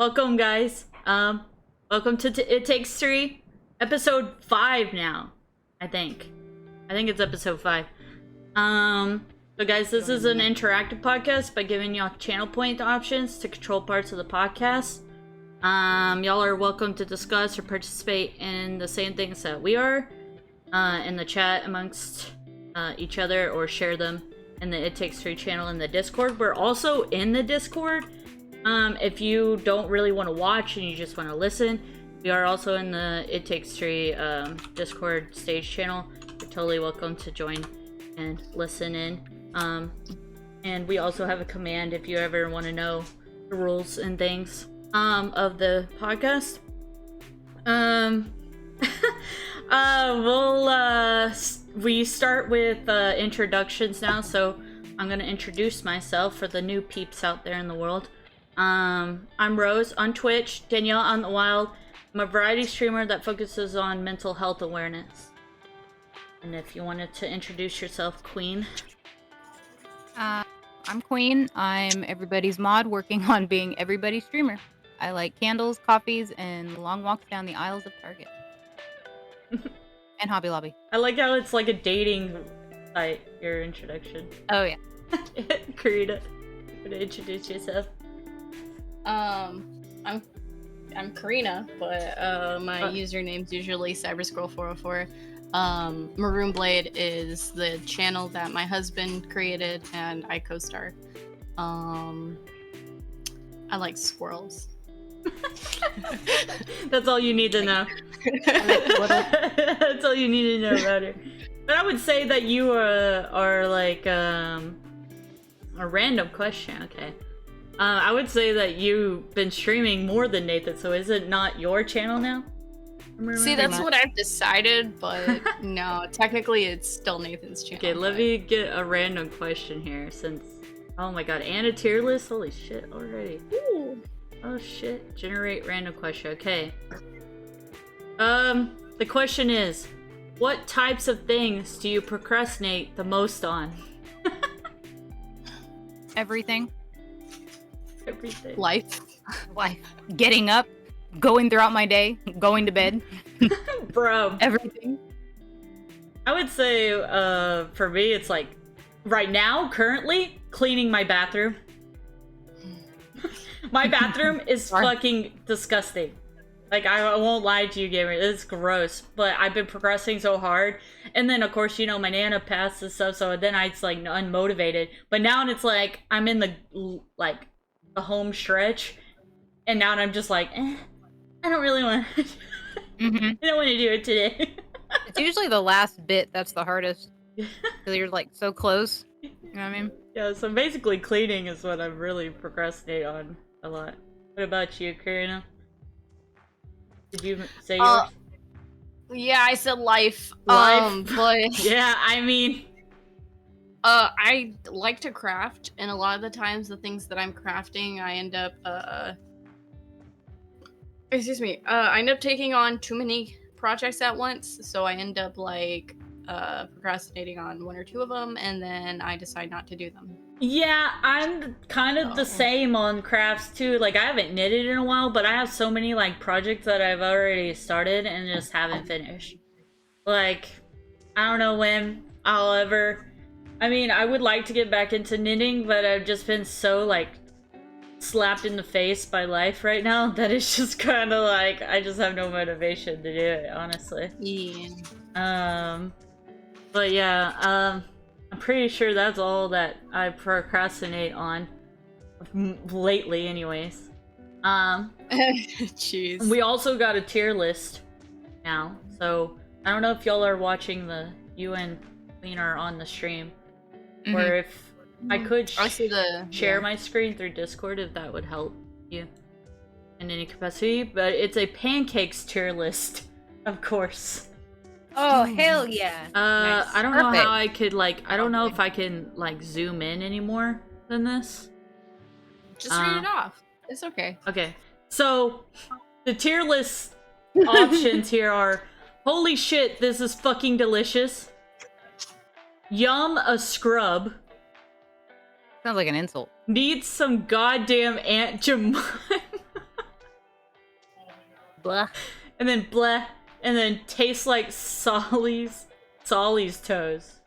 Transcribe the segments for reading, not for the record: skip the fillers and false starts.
welcome guys. Welcome to It Takes Three, episode 5 now. I think it's episode 5. So guys, this is an interactive podcast by giving y'all channel point options to control parts of the podcast. Y'all are welcome to discuss or participate in the same things that we are in the chat amongst each other, or share them in the It Takes Three channel in the Discord. We're also in the Discord. If you don't really want to watch and you just want to listen, we are also in the It Takes Three Discord stage channel. You're totally welcome to join and listen in. And we also have a command if you ever want to know the rules and things of the podcast. We start with introductions now, so I'm gonna introduce myself for the new peeps out there in the world. I'm Rose on Twitch, Danielle on the Wild. I'm a variety streamer that focuses on mental health awareness. And if you wanted to introduce yourself, Queen. I'm Queen. I'm everybody's mod, working on being everybody's streamer. I like candles, coffees, and long walks down the aisles of Target. And Hobby Lobby. I like how it's like a dating site, your introduction. Oh, yeah. Karina, you want to introduce yourself? I'm Karina, but my username's usually CyberScroll404. Maroon Blade is the channel that my husband created and I co-star. I like squirrels. That's all you need to know. That's all you need to know about her. But I would say that you are like a random question. Okay. I would say that you've been streaming more than Nathan, so is it not your channel now? See, that's what I've decided, but no, technically it's still Nathan's channel. Okay, let me get a random question here, since... Oh my god, and a tier list? Holy shit, already. Ooh. Oh shit, generate random question, okay. The question is, what types of things do you procrastinate the most on? Everything. Everything. Life. Getting up, going throughout my day, going to bed. Bro. Everything. I would say, for me, it's like, right now, currently, cleaning my bathroom. My bathroom is fucking disgusting. Like, I won't lie to you, gamer. It's gross. But I've been progressing so hard. And then, of course, you know, my Nana passed and stuff, so then I just, like, unmotivated. But now it's like, I'm in the, like, the home stretch. And now I'm just like, I don't really want to... I don't want to do it today. It's usually the last bit that's the hardest. Because you're, like, so close. You know what I mean? Yeah, so basically cleaning is what I really procrastinate on a lot. What about you, Karina? Did you say yours? Yeah, I said life. Life? But Yeah, I mean... I like to craft, and a lot of the times the things that I'm crafting, I end up, I end up taking on too many projects at once, so I end up, like, procrastinating on one or two of them, and then I decide not to do them. Yeah, I'm kind of the same on crafts, too. Like, I haven't knitted in a while, but I have so many, like, projects that I've already started and just haven't finished. Like, I don't know when I'll ever... I mean, I would like to get back into knitting, but I've just been so, like, slapped in the face by life right now that it's just kind of like, I just have no motivation to do it, honestly. Yeah. But yeah, I'm pretty sure that's all that I procrastinate on. Lately, anyways. Jeez. We also got a tier list now, so I don't know if y'all are watching you and Queen are on the stream. Or if I could share my screen through Discord, if that would help you in any capacity. But it's a pancakes tier list, of course. Oh, hell yeah. Nice. I don't know Perfect. how I could, like, I don't know if I can, like, zoom in any more than this. Just read it off. It's okay. Okay. So, the tier list options here are, holy shit, this is fucking delicious. Yum, a scrub. Sounds like an insult. Needs some goddamn Aunt Jemima. Blah. and then bleh, and then tastes like Solly's toes.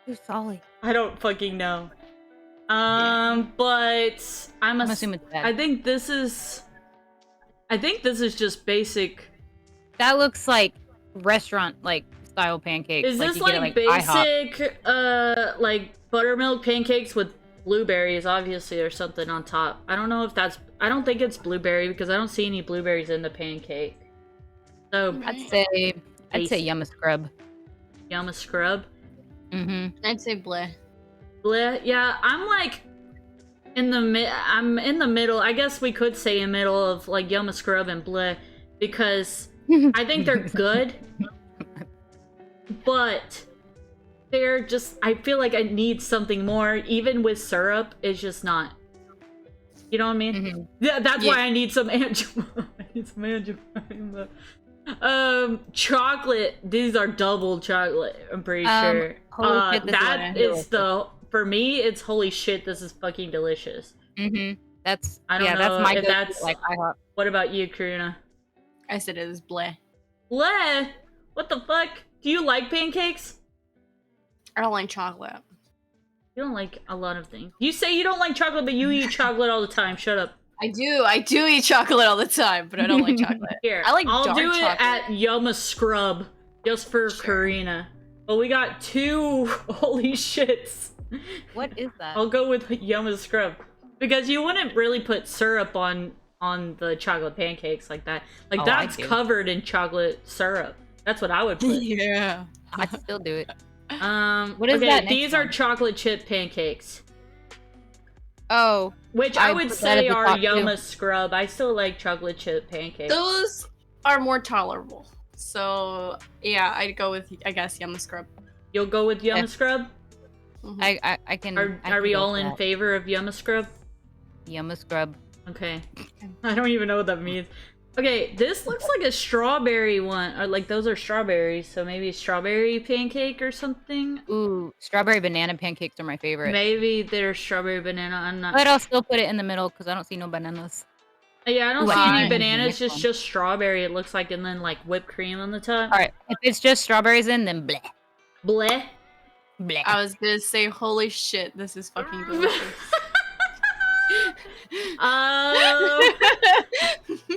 Who's Solly? I don't fucking know. But I'm assuming it's bad. I think this is just basic. That looks like restaurant like style pancakes. Is this you get like it, IHOP. basic like buttermilk pancakes with blueberries obviously or something on top? I don't know if that's I don't think it's blueberry because I don't see any blueberries in the pancake. So I'd say Yumma Scrub. Yumma Scrub. Mm-hmm. I'd say bleh. Bleh. Yeah, I'm like I'm in the middle. I guess we could say in the middle of like Yumma Scrub and bleh because I think they're good. But they're just I feel like I need something more. Even with syrup, it's just not. You know what I mean? Mm-hmm. Yeah, that's why I need some angel. I need some angel. Chocolate. These are double chocolate. I'm pretty sure. Holy shit, this That is the for me. It's holy shit. This is fucking delicious. Mm-hmm. That's I don't know that's my if go-to, that's like IHOP. What about you, Karina? I said it was bleh. Bleh. What the fuck? Do you like pancakes? I don't like chocolate. You don't like a lot of things. You say you don't like chocolate, but you eat chocolate all the time. Shut up. I do eat chocolate all the time, but I don't like chocolate. Here, I like I'll dark do it chocolate. at Yumma Scrub, just for Karina. But we got two holy shits. What is that? I'll go with Yumma Scrub. Because you wouldn't really put syrup on the chocolate pancakes like that. Like, Oh, that's I do. covered in chocolate syrup. That's what I would put. Yeah. I'd still do it. What is okay, that next these are one? chocolate chip pancakes. Oh, Which I I'd would put that at say the are top, too. Yumma Scrub. I still like chocolate chip pancakes. Those are more tolerable. So yeah, I'd go with I guess Yumma Scrub. You'll go with Yumma Okay. Scrub? Mhm. I can. Are I can we go all for in that. favor of Yumma Scrub? Yumma Scrub? Okay. I don't even know what that means. Okay, this looks like a strawberry one. Or like those are strawberries, so maybe a strawberry pancake or something. Ooh, strawberry banana pancakes are my favorite. Maybe they're strawberry banana. I'm not. But I'll still put it in the middle because I don't see no bananas. Yeah, I don't Ooh, see I any like bananas. this one. Just strawberry. It looks like, and then like whipped cream on the top. All right, if it's just strawberries in, then bleh, Bleh. bleh. I was gonna say, holy shit, this is fucking delicious.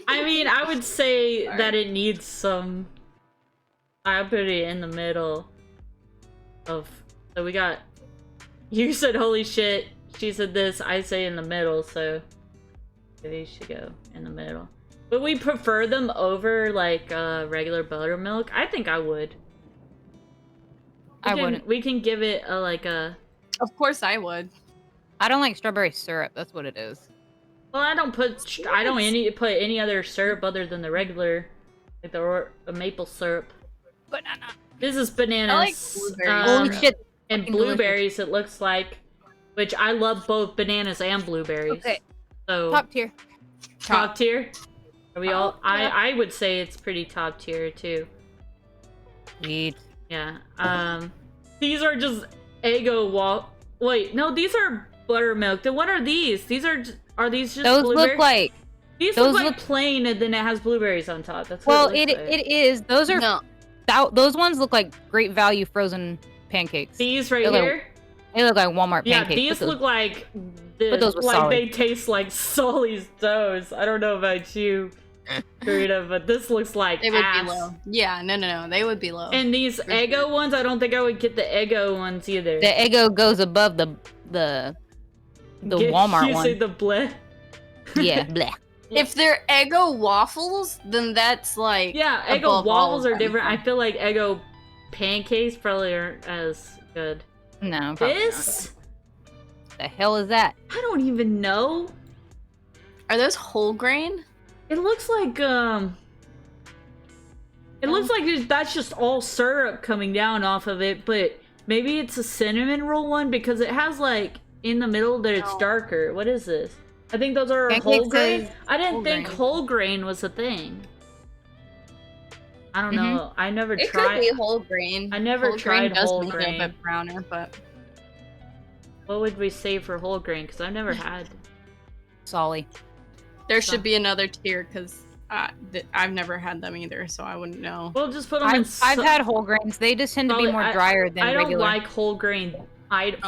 I mean, I would say that it needs some. I put it in the middle of. So we got. You said holy shit. She said this. I say in the middle. So they should go in the middle. Would we prefer them over like regular buttermilk? I think I would. I wouldn't. We can give it a like a. Of course I would. I don't like strawberry syrup. That's what it is. Well, I don't put put any other syrup other than the regular, like the maple syrup. Banana. This is bananas. I like blueberries. Holy shit. and fucking blueberries. It looks like, which I love both bananas and blueberries. Okay, So top tier. top tier. Are we all? Yeah. I would say it's pretty top tier too. Sweet. Yeah. These are just Eggo Wait, no, these are buttermilk. Then what are these? Are these just Those blueberries? look like. These those look like look- plain, and then it has blueberries on top. That's Well, what it looks like. it is. Those are. No. Those ones look like great value frozen pancakes. These right They're like here. They look like Walmart Yeah, pancakes. these Put those- look like put those with like Solly. they taste like Sully's toes. I don't know about you, Karina, but this looks like They would ass. be low. Yeah, no. They would be low. And these For Eggo sure. ones, I don't think I would get the Eggo ones either. The Eggo goes above the Walmart you one. say the bleh? Yeah, bleh. If they're Eggo waffles, then that's like Yeah, Eggo above all waffles of are them. different. I feel like Eggo pancakes probably aren't as good. No, probably This? not. The hell is that? I don't even know. Are those whole grain? It looks like It looks like that's just all syrup coming down off of it, but maybe it's a cinnamon roll one because it has like in the middle that it's No. darker. What is this? I think those are Pancake whole grain. says I didn't whole think grain. whole grain was a thing. I don't know. I never It tried. could be whole grain. I never whole tried grain does whole make it grain. a bit browner, but What would we say for whole grain? Because I've never had. Solly. there should be another tier because I've never had them either, so I wouldn't know. We'll just put them in. I've had whole grains. They just tend to be more drier than I don't regular. like whole grain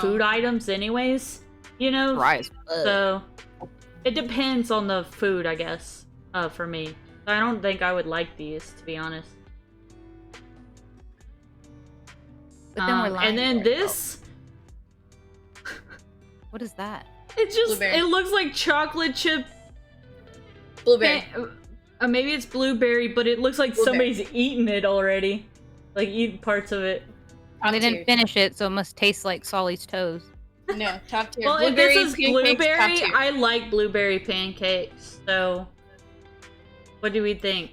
food items, anyways. You know. Dry as fuck. So it depends on the food, I guess. For me, I don't think I would like these, to be honest. But then we're lying and then to this. What is that? It just Blueberry. it looks like chocolate chip. Blueberry. Maybe it's blueberry, but it looks like Blueberry. somebody's eaten it already. Like eaten parts of it. Top They tier. didn't finish it, so it must taste like Solly's toes. No, top tier. Well, if Blueberry this is pancakes, top blueberry, tier. I like blueberry pancakes. So, what do we think?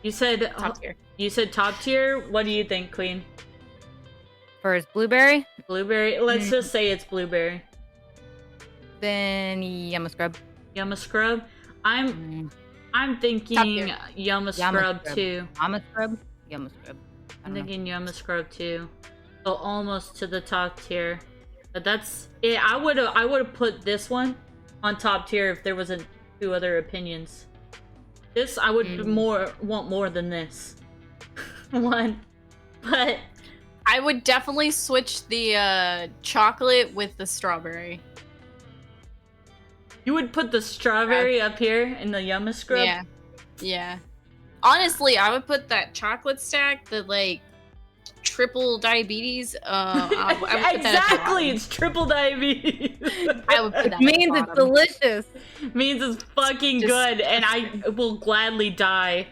You said Top tier. top tier. What do you think, Queen? For his blueberry, Blueberry. Let's just say it's blueberry. then Yumma Scrub. Yumma Scrub. I'm thinking tier. Yumma Scrub Scrub. too. Yumma Scrub? Yumma Scrub. I I'm don't know. thinking Yumma Scrub too. So almost to the top tier. But that's it. I would have put this one on top tier if there wasn't two other opinions. This I would want more than this one, but I would definitely switch the chocolate with the strawberry. you would put the strawberry up here in the Yumma Scrub. Yeah. Yeah. Honestly, I would put that chocolate stack, the like triple diabetes. I would put that at the Exactly, bottom. it's triple diabetes. I would put that It at the means it's bottom. delicious. Means it's fucking Just good, and I will gladly die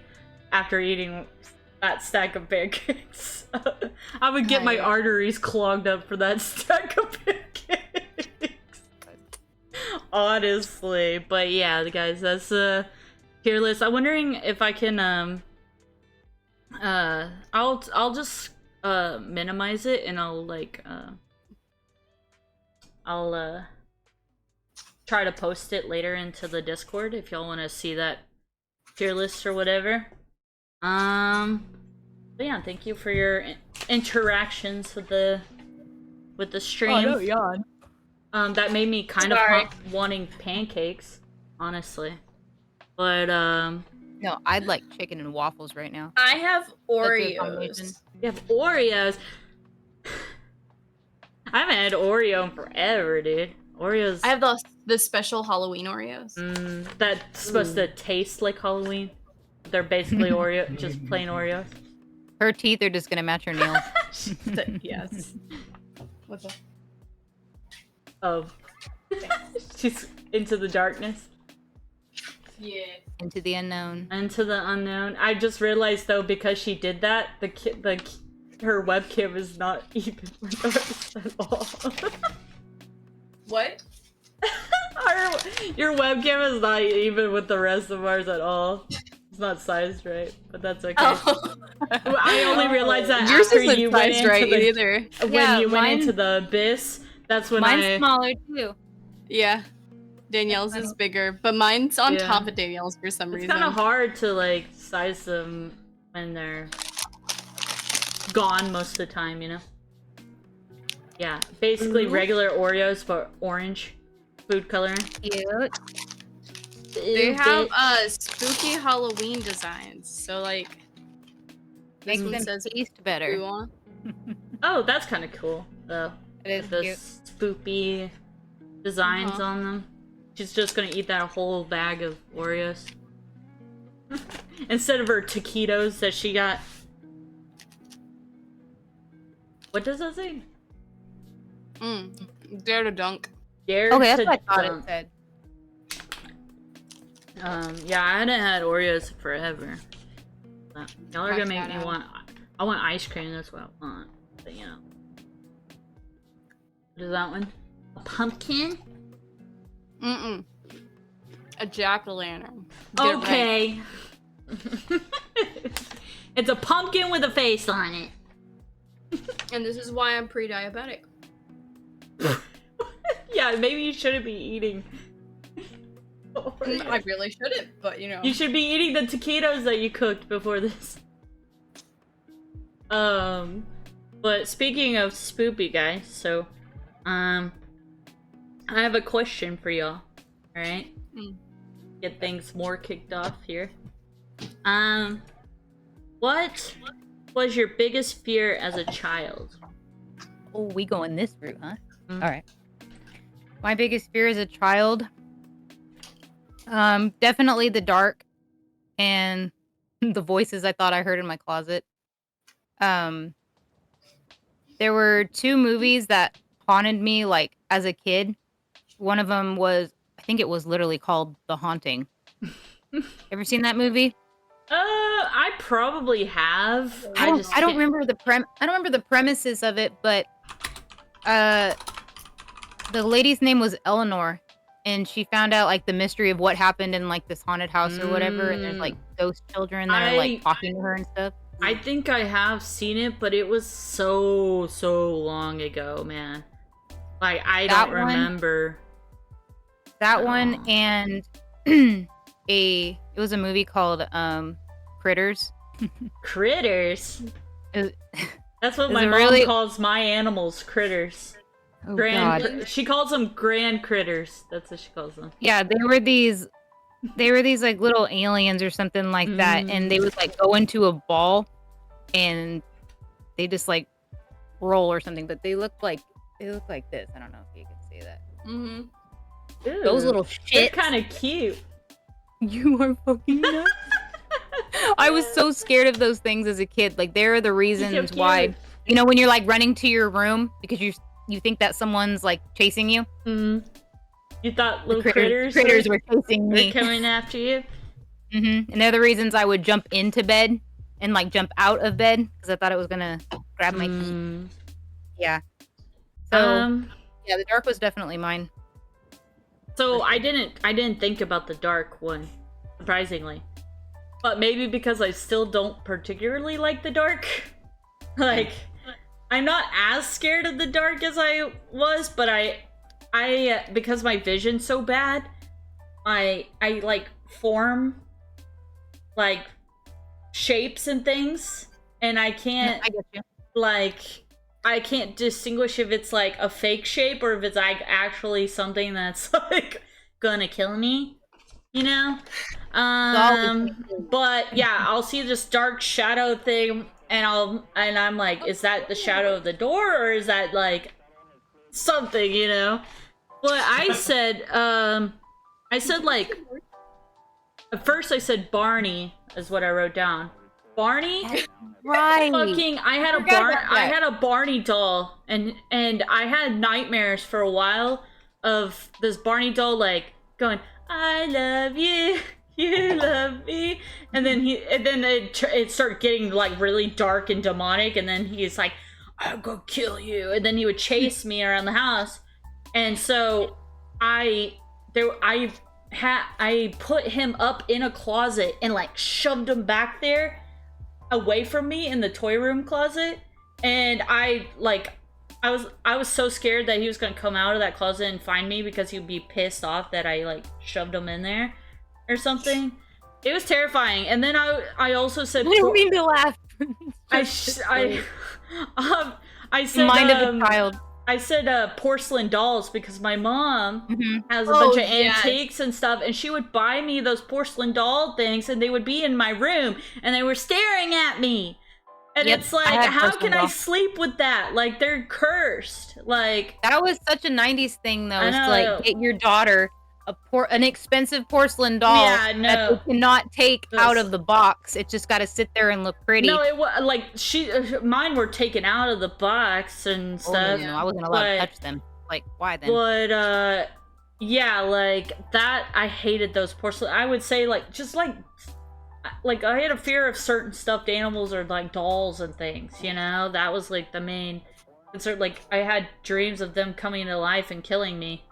after eating that stack of pancakes. I would get my Right. arteries clogged up for that stack of pancakes. Honestly, but yeah, guys, that's tier list. I'm wondering if I can I'll just minimize it and I'll like I'll try to post it later into the Discord if y'all want to see that tier list or whatever. But yeah, thank you for your interactions with the stream. yawn. That made me kind Sorry. of wanting pancakes, honestly. But No, I'd like chicken and waffles right now. I have a combination. Oreos. you have Oreos. I haven't had Oreo in forever, dude. Oreos. I have the special Halloween Oreos. That's supposed to taste like Halloween. They're basically Oreo, just plain Oreos. Her teeth are just gonna match her nails. Yes. What's up? Oh. She's into the darkness. Yeah. Into the unknown. Into the unknown. I just realized though, because she did that, her webcam is not even with us at all. What? Your webcam is not even with the rest of ours at all. It's not sized right, but that's okay. Oh. I only realized that Yours after isn't you went sized into right the, either. when Yeah, you went mine- into the abyss. That's when Mine's smaller too. Yeah. Danielle's is bigger, but mine's on Yeah. top of Danielle's for some It's reason. kind of hard to like size them when they're gone most of the time, you know? Yeah, basically regular Oreos but orange food coloring. Cute. They have spooky Halloween designs. So like this Makes one them says taste better. blue on. Oh, that's kind of cool though. It is The cute. spoopy designs on them. She's just gonna eat that whole bag of Oreos. Instead of her taquitos that she got. What does that say? Dare to dunk. Dared Okay, that's to what I thought dunk. it said. Yeah, I hadn't had Oreos forever. But y'all are gonna make Shout me out. want. I want ice cream. That's what I want. But you know, what is that one? A pumpkin? A jack-o'-lantern. Get it right. Okay. It's a pumpkin with a face on it. And this is why I'm pre-diabetic. Yeah, maybe you shouldn't be eating. I really shouldn't, but you know. You should be eating the taquitos that you cooked before this. But speaking of spoopy, guys, so, I have a question for y'all. Alright? Get things more kicked off here. What was your biggest fear as a child? Oh, we going this route, huh? Mm. All right. My biggest fear as a child, definitely the dark and the voices I thought I heard in my closet. There were 2 movies that haunted me, like, as a kid. One of them was, I think it was literally called The Haunting. Ever seen that movie? I probably have. I don't can't- remember the premises of it, but the lady's name was Eleanor, and she found out like the mystery of what happened in like this haunted house or whatever, and there's like ghost children that are like talking to her and stuff. I think I have seen it, but it was so long ago, man. Like I don't remember. That one and it was a movie called Critters. Critters. That's what Is my it mom really- calls my animals, critters. Oh God. She calls them grand critters. That's what she calls them. Yeah, they were these like little aliens or something like that, and they would like go into a ball and they just like roll or something, but they look like this. I don't know if you can see that. Mm-hmm. Ooh, Those little they're shits. kind of cute. You are fucking nuts. I was so scared of those things as a kid. Like they're the reasons why, you know, when you're like running to your room because you think that someone's like chasing you. Mm-hmm. You thought The little critters critters were chasing me. were coming after you? Mm-hmm. And they're the reasons I would jump into bed and like jump out of bed because I thought it was gonna grab my feet. Yeah. So yeah, the dark was definitely mine. So I didn't think about the dark one, surprisingly. But maybe because I still don't particularly like the dark. Like, I'm not as scared of the dark as I was, but I because my vision's so bad, I like form like shapes and things, and I can't I get you. like I can't distinguish if it's like a fake shape or if it's like actually something that's like gonna kill me, you know? But yeah, I'll see this dark shadow thing and I'm like, is that the shadow of the door or is that like something, you know? But I said like at first I said Barney is what I wrote down. Barney? Right. I had a Barney doll and I had nightmares for a while of this Barney doll like going, I love you, you love me, and then it started getting like really dark and demonic, and then he's like, I'll go kill you, and then he would chase me around the house, and so I put him up in a closet and like shoved him back there away from me in the toy room closet, and I was so scared that he was gonna come out of that closet and find me because he'd be pissed off that I like shoved him in there or something. It was terrifying. And then I also said I didn't mean to laugh. I said Mind of a child. I said porcelain dolls because my mom has a Oh, bunch of yes. antiques and stuff, and she would buy me those porcelain doll things, and they would be in my room, and they were staring at me. And Yep, it's I like, had how porcelain can I dolls. sleep with that? Like, they're cursed. Like, That was such a 90s thing, though, I is to know. like get your daughter an expensive porcelain doll Yeah, no. that they cannot take out Yes. of the box. It just got to sit there and look pretty. no, it was like mine were taken out of the box and Oh, no, stuff. no, I wasn't allowed to but- touch them. Like, why then? But yeah, like that. I hated those porcelain. I would say like just like I had a fear of certain stuffed animals or like dolls and things. You know, that was like the main concern. Like I had dreams of them coming to life and killing me.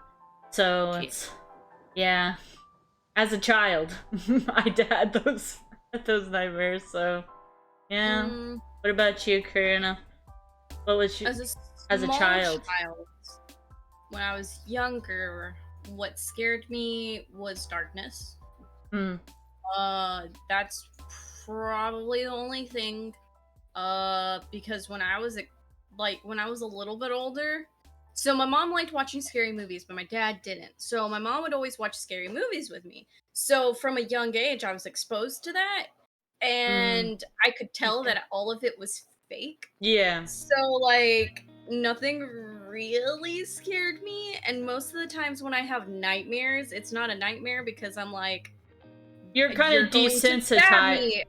So it's yeah. As a child, I had those nightmares. So yeah. Mm, What about you, Karina? What was you? as a As a small child. when I was younger, what scared me was darkness. Hmm. That's probably the only thing. Because when I was a little bit older, so my mom liked watching scary movies, but my dad didn't. So my mom would always watch scary movies with me. So from a young age, I was exposed to that, and I could tell that all of it was fake. Yeah. So like nothing really scared me, and most of the times when I have nightmares, it's not a nightmare because I'm like, You're kind you're of going to stab desensitized. me. You're-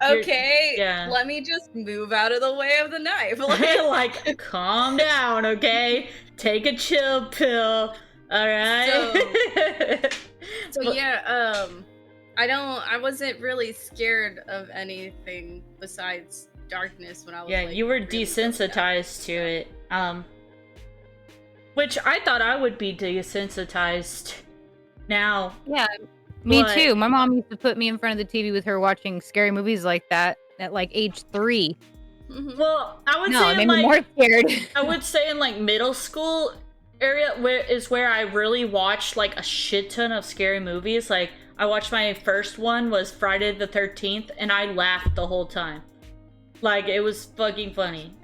Okay, yeah. let me just move out of the way of the knife. Like, calm down, okay? Take a chill pill. All right. So yeah, I wasn't really scared of anything besides darkness when I was Yeah, like, you were really desensitized to it. Which I thought I would be desensitized now. Yeah, me But- too. My mom used to put me in front of the TV with her watching scary movies like that at like age 3. Mhm. Well, I would No, say it made in, me like more scared. I would say in like middle school area where I really watched like a shit ton of scary movies. Like I watched my first one was Friday the 13th and I laughed the whole time. Like it was fucking funny.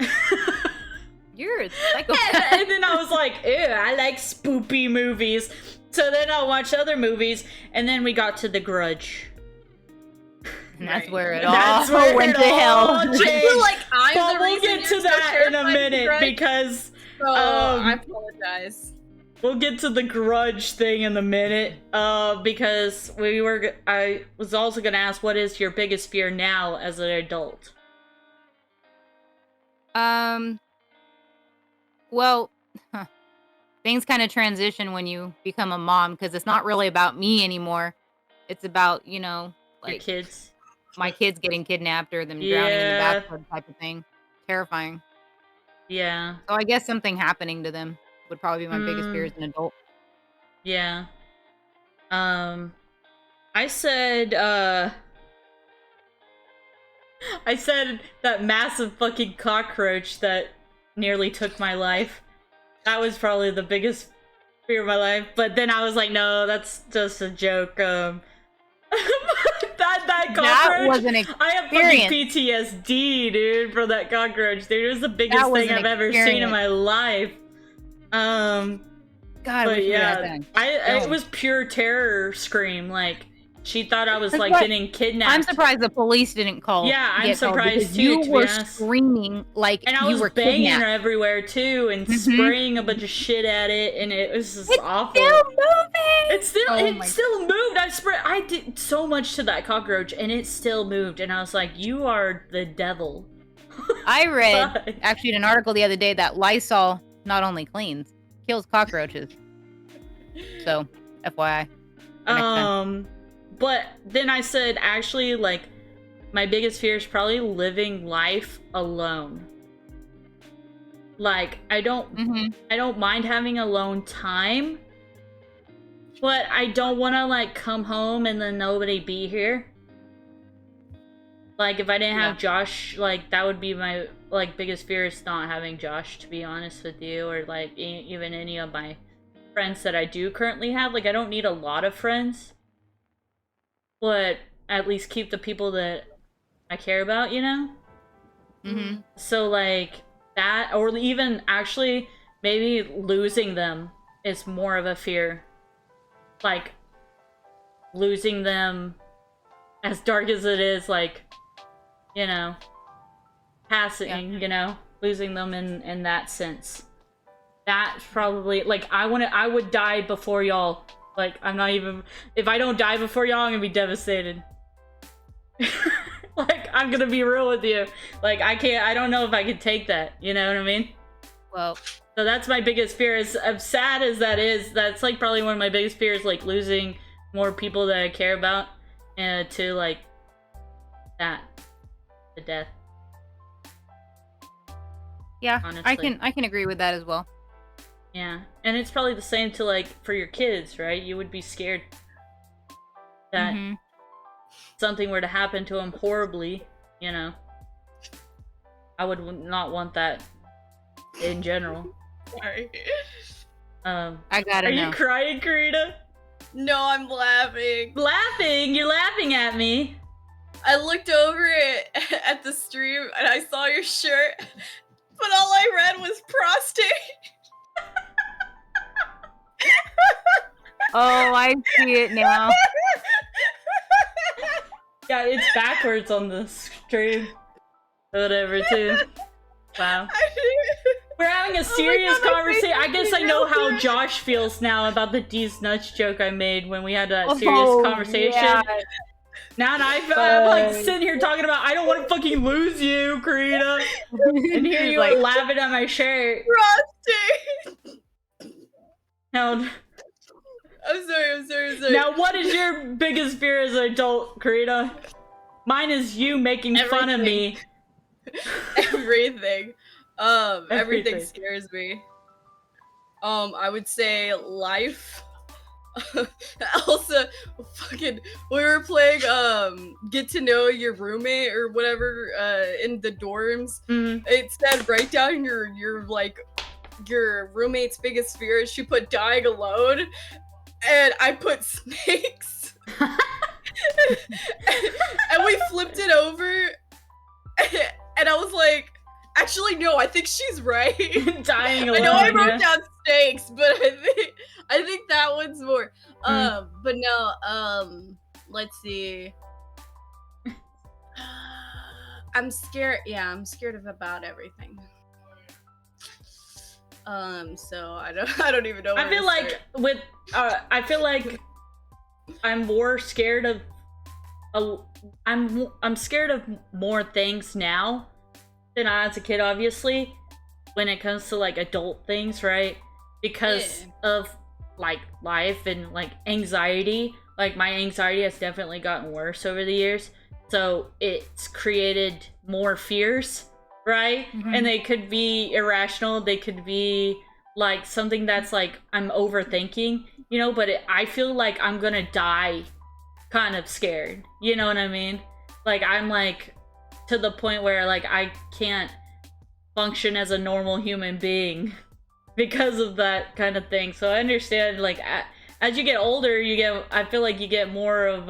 You're a psychopath. And then I was like, ew, I like spoopy movies. So then I'll watch other movies and then we got to The Grudge. And that's Right. where it That's all where went it to hell. all I changed. feel like I'm But the we'll reason get to you're so that in a terrified of minute Grudge, because so I apologize. we'll get to the Grudge thing in a minute. Because I was also gonna ask, what is your biggest fear now as an adult? Well, things kind of transition when you become a mom because it's not really about me anymore. It's about, Your like kids? my kids getting kidnapped or them drowning in the Yeah. bathtub type of thing. Terrifying. Yeah. So I guess something happening to them would probably be my biggest fear as an adult. Yeah. I said that massive fucking cockroach that nearly took my life. That was probably the biggest fear of my life. But then I was like, no, that's just a joke. That cockroach. That was an I have fucking experience. PTSD, dude, for that cockroach. Dude, it was the biggest That was thing an I've ever seen in experience. my life. God, I But wish we had yeah, that. it was pure terror scream. Like she thought I was That's like what- getting kidnapped. I'm surprised the police didn't call. Yeah, I'm get called surprised because too, You to be were honest. screaming like and I you was were banging kidnapped. her everywhere too, and Mhm. spraying a bunch of shit at it, and it was just It's awful. still moving. It Oh still my moved. I did so much to that cockroach, and it still moved. And I was like, "You are the devil." I read Fuck. actually in an article the other day that Lysol not only cleans, kills cockroaches. So, FYI. for next time. But then I said, actually, like, my biggest fear is probably living life alone. Like, I don't mind having alone time, but I don't want to like come home and then nobody be here. Like, if I didn't have Josh, like, that would be my like biggest fear is not having Josh, to be honest with you, or like even any of my friends that I do currently have. Like, I don't need a lot of friends, but at least keep the people that I care about, you know? Mhm. So, like, that, or even actually maybe losing them is more of a fear. Like, losing them, as dark as it is, like, you know, passing, you know, losing them in that sense. That's probably, like, I would die before y'all. Like, I'm not even, if I don't die before y'all, I'm gonna be devastated. Like, I'm gonna be real with you. Like, I don't know if I could take that, you know what I mean? Well, So that's my biggest fear. As sad as that is, that's like probably one of my biggest fears, like losing more people that I care about, to like that, the death. yeah, Honestly. I can agree with that as well. Yeah, and it's probably the same to like for your kids, right? You would be scared that Mhm. something were to happen to them horribly, you know. I would not want that in general. Sorry. I gotta Are know. you crying, Karina? No, I'm laughing. Laughing? You're laughing at me. I looked over at the stream and I saw your shirt, but all I read was prostate. Oh, I see it now. Yeah, it's backwards on the stream. Whatever, too. Wow. We're having a serious conversation. I guess I know how Josh feels now about the D's nuts joke I made when we had that serious conversation. Yeah. Now I'm like sitting here talking about I don't want to fucking lose you, Karina. And here you are laughing at my shirt. Frosty! Now, I'm sorry. now, what is your biggest fear as an adult, Karina? Mine is you making fun of me. Everything. Everything Everything. scares me. I would say life. Also, fucking, we were playing get to know your roommate or whatever in the dorms. Mhm. It said write down your roommate's biggest fear. She put dying alone, and I put snakes. And we flipped it over, and I was like, actually, no, I think she's right. Dying I alone. know I wrote yeah. down snakes, but I think that one's more. But no, let's see. I'm scared. Yeah, I'm scared of about everything. So I don't even know. I feel like with I feel like I'm more scared of I'm scared of more things now than I as a kid, obviously, when it comes to like adult things, right? Because of like life and like anxiety. Like my anxiety has definitely gotten worse over the years. So it's created more fears, right? Mhm. And they could be irrational. They could be like something that's like I'm overthinking, you know, but I feel like I'm gonna die kind of scared. You know what I mean? Like I'm like to the point where like I can't function as a normal human being because of that kind of thing. So I understand like as you get older, I feel like you get more of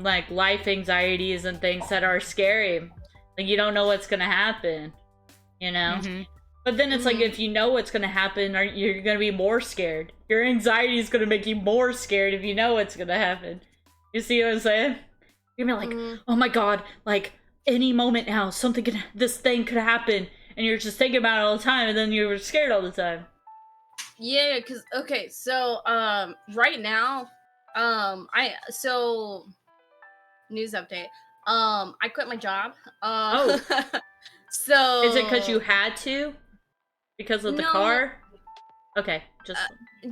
like life anxieties and things that are scary. Like you don't know what's gonna happen, you know? Mhm. But then it's like if you know what's gonna happen, you're gonna be more scared. Your anxiety is gonna make you more scared if you know what's gonna happen. You see what I'm saying? You're gonna be like, oh my god, like any moment now, this thing could happen, and you're just thinking about it all the time, and then you're scared all the time. Yeah, because okay, so right now, news update. I quit my job. So Is it because you had to? Because of the No. car? Okay, just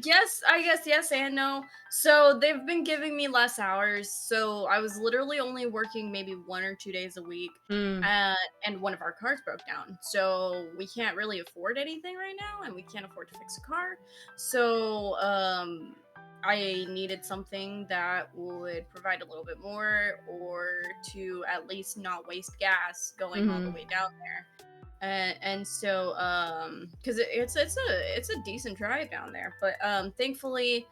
yes, I guess yes and no. So they've been giving me less hours. So I was literally only working maybe 1 or 2 days a week. And one of our cars broke down. So we can't really afford anything right now, and we can't afford to fix a car. So I needed something that would provide a little bit more, or to at least not waste gas going all the way down there. And so because it's a decent drive down there, but thankfully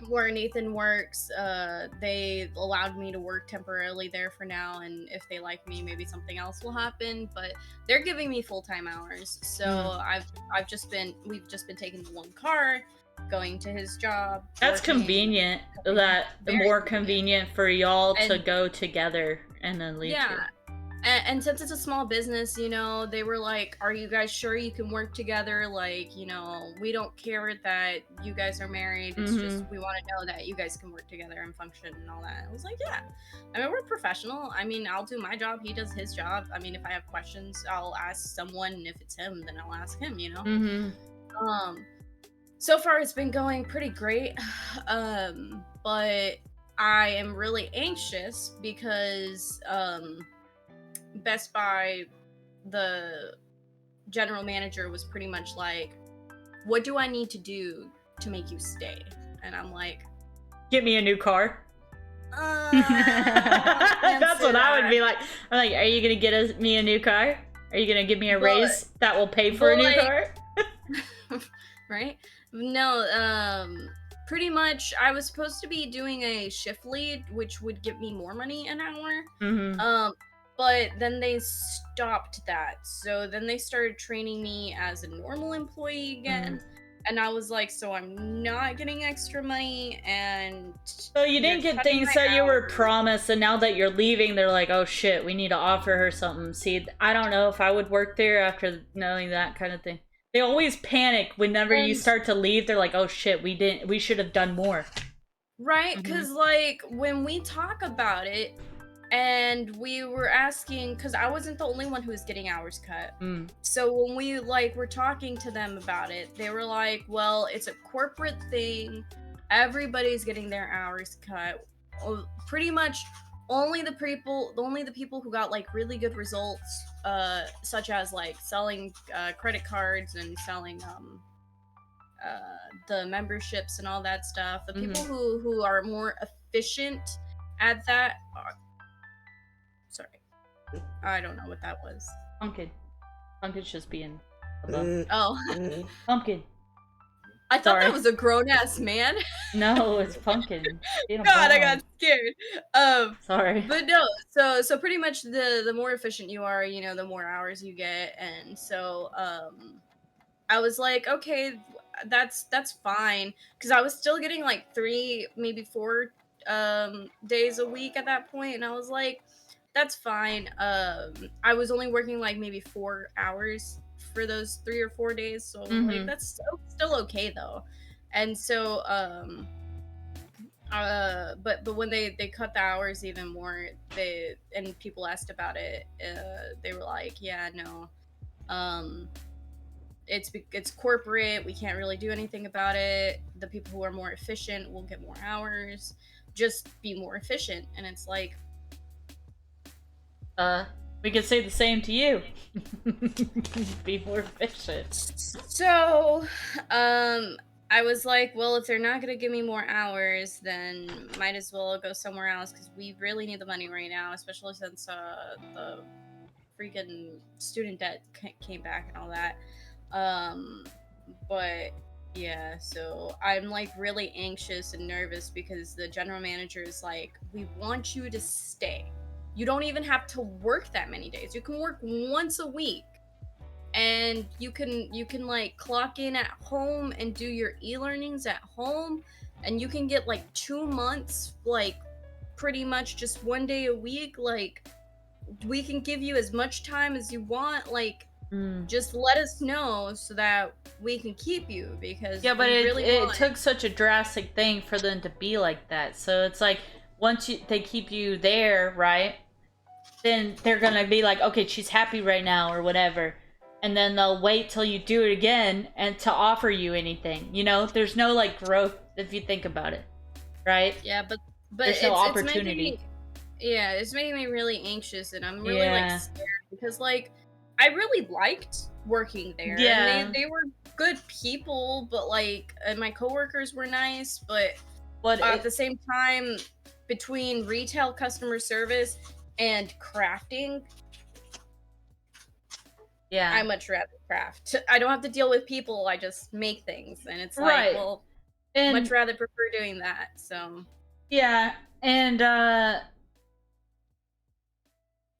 where Nathan works, they allowed me to work temporarily there for now, and if they like me, maybe something else will happen. But they're giving me full-time hours, so we've just been taking the one car, going to his job. that's working. convenient. That Very more convenient. convenient for y'all to And- go together and then leave. Yeah. And since it's a small business, you know, they were like, are you guys sure you can work together? Like, you know, we don't care that you guys are married. It's just, we want to know that you guys can work together and function and all that. I was like, yeah. I mean, we're professional. I mean, I'll do my job. He does his job. I mean, if I have questions, I'll ask someone. And if it's him, then I'll ask him, you know? So far it's been going pretty great. But I am really anxious because, Best Buy, the general manager was pretty much like, what do I need to do to make you stay? And I'm like, Get me a new car. can't That's say what I would that. be like. I'm like, are you gonna get me a new car? Are you gonna give me a raise that will pay for a new like- car? Right? No, pretty much I was supposed to be doing a shift lead, which would give me more money an hour. But then they stopped that. So then they started training me as a normal employee again. And I was like, so I'm not getting extra money, and So you didn't you're get cutting things my that you were hours. promised, and now that you're leaving, they're like, "Oh shit, we need to offer her something." See, I don't know if I would work there after knowing that kind of thing. They always panic whenever you And start to leave. They're like, "Oh shit, we should have done more." right, Mhm. because like when we talk about it, and we were asking, because I wasn't the only one who was getting hours cut. Mm. So when we like were talking to them about it, they were like, "Well, it's a corporate thing. Everybody's getting their hours cut. Pretty much only the people who got like really good results, such as like selling credit cards and selling the memberships and all that stuff. The people who are more efficient at that are, sorry, I don't know what that was. Pumpkin. Pumpkin's just being a bum. Oh, Pumpkin. I thought Sorry. that was a grown-ass man. No, it's Pumpkin. Being a God, I bum. got scared. Sorry. But no, so pretty much the more efficient you are, you know, the more hours you get. And so I was like, okay, that's fine, because I was still getting like 3, maybe 4 days a week at that point, and I was like, that's fine. I was only working like maybe 4 hours for those 3 or 4 days, so like that's still okay though. And so but when they cut the hours even more, they, and people asked about it, they were like, yeah, no, it's corporate, we can't really do anything about it. The people who are more efficient will get more hours, just be more efficient. And it's like, We could say the same to you. Be more efficient. so I was like, well, if they're not gonna give me more hours, then might as well go somewhere else, because we really need the money right now, especially since the freaking student debt came back and all that. But yeah, so I'm like really anxious and nervous, because the general manager is like, we want you to stay. You don't even have to work that many days. You can work once a week, and you can like clock in at home and do your e-learnings at home, and you can get like 2 months, like pretty much just 1 day a week. Like, we can give you as much time as you want. Like, just let us know so that we can keep you, because Yeah, but we it, really it want took such a drastic thing for them to be like that. So it's like, once they keep you there, right? Then they're gonna be like, okay, she's happy right now or whatever, and then they'll wait till you do it again and to offer you anything. You know, there's no like growth if you think about it, right? Yeah, but There's no opportunity. It's making me really anxious, and I'm really Yeah. like scared, because like I really liked working there. Yeah. And they were good people, but like, and my coworkers were nice, but But at the same time, between retail customer service and crafting, yeah, I much rather craft. I don't have to deal with people. I just make things, and it's like, Right. well, and much rather prefer doing that. So yeah, and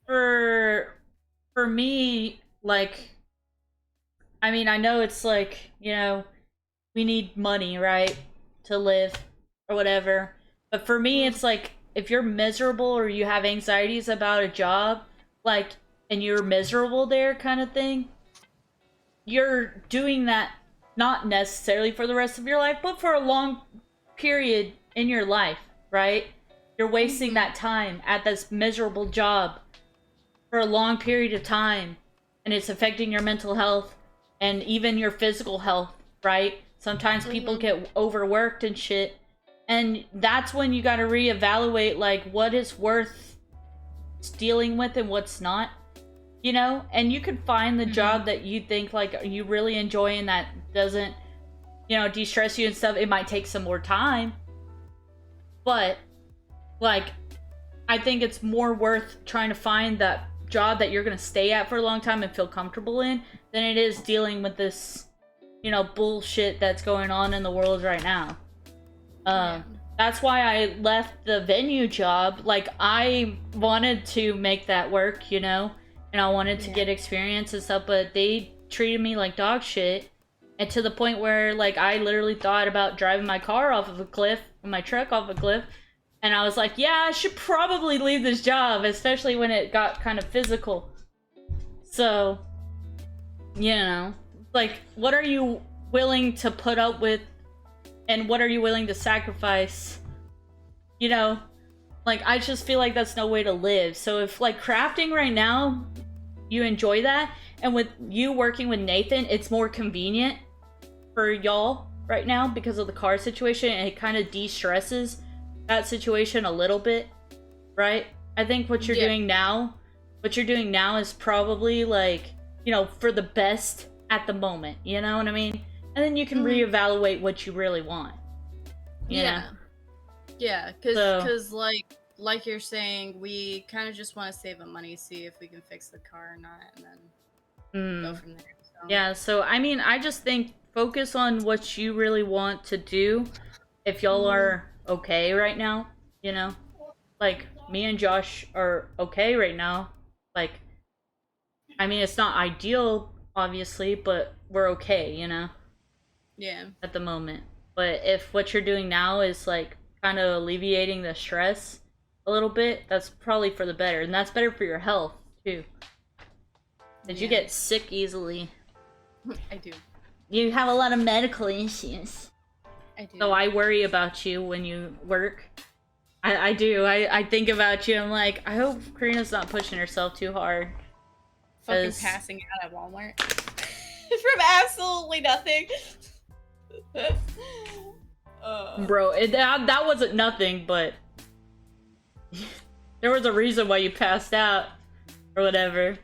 for me, like, I mean, I know it's like, you know, we need money, right, to live or whatever. But for me, it's like, if you're miserable or you have anxieties about a job, like, and you're miserable there kind of thing, you're doing that not necessarily for the rest of your life, but for a long period in your life, right? You're wasting that time at this miserable job for a long period of time, and it's affecting your mental health and even your physical health, right? Sometimes people get overworked and shit, and that's when you got to reevaluate like what is worth dealing with and what's not, you know. And you could find the job that you think like you really enjoy and that doesn't, you know, de-stress you and stuff. It might take some more time, but like, I think it's more worth trying to find that job that you're going to stay at for a long time and feel comfortable in than it is dealing with this, you know, bullshit that's going on in the world right now. That's why I left the venue job. Like, I wanted to make that work, you know, and I wanted to get experience and stuff, but they treated me like dog shit. And to the point where, like, I literally thought about driving my car off of a cliff, my truck off a cliff, and I was like, yeah, I should probably leave this job, especially when it got kind of physical. So, you know, like, what are you willing to put up with, and what are you willing to sacrifice? You know, like, I just feel like that's no way to live. So if, like, crafting right now, you enjoy that, and with you working with Nathan, it's more convenient for y'all right now because of the car situation, and it kind of de-stresses that situation a little bit, right? I think what you're doing now is probably, like, you know, for the best at the moment, you know what I mean? And then you can reevaluate what you really want. You know? Yeah, because like you're saying, we kind of just want to save the money, see if we can fix the car or not, and then go from there. So. Yeah, so I mean, I just think focus on what you really want to do. If y'all are okay right now, you know, like me and Josh are okay right now. Like, I mean, it's not ideal, obviously, but we're okay, you know. Yeah. At the moment, but if what you're doing now is like kind of alleviating the stress a little bit, that's probably for the better, and that's better for your health too. Did you get sick easily? I do. You have a lot of medical issues. I do. So I worry about you when you work. I do. I think about you. I'm like, I hope Karina's not pushing herself too hard. Fucking passing out at Walmart. From absolutely nothing. Bro, that wasn't nothing, but there was a reason why you passed out or whatever.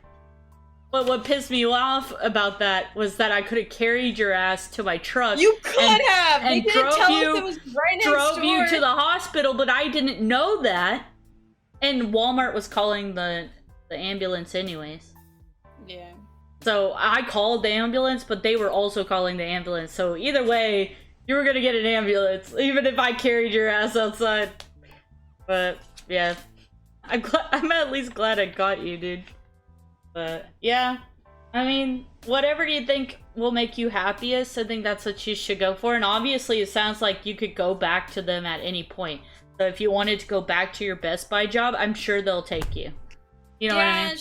But what pissed me off about that was that I could have carried your ass to my truck. You could have! And they didn't tell us it was right next drove door. you to the hospital, but I didn't know that. And Walmart was calling the ambulance anyways. Yeah. So I called the ambulance, but they were also calling the ambulance. So either way, you were gonna get an ambulance, even if I carried your ass outside. But yeah, I'm at least glad I got you, dude. But yeah, I mean, whatever you think will make you happiest, I think that's what you should go for. And obviously, it sounds like you could go back to them at any point. So if you wanted to go back to your Best Buy job, I'm sure they'll take you. You know what I mean?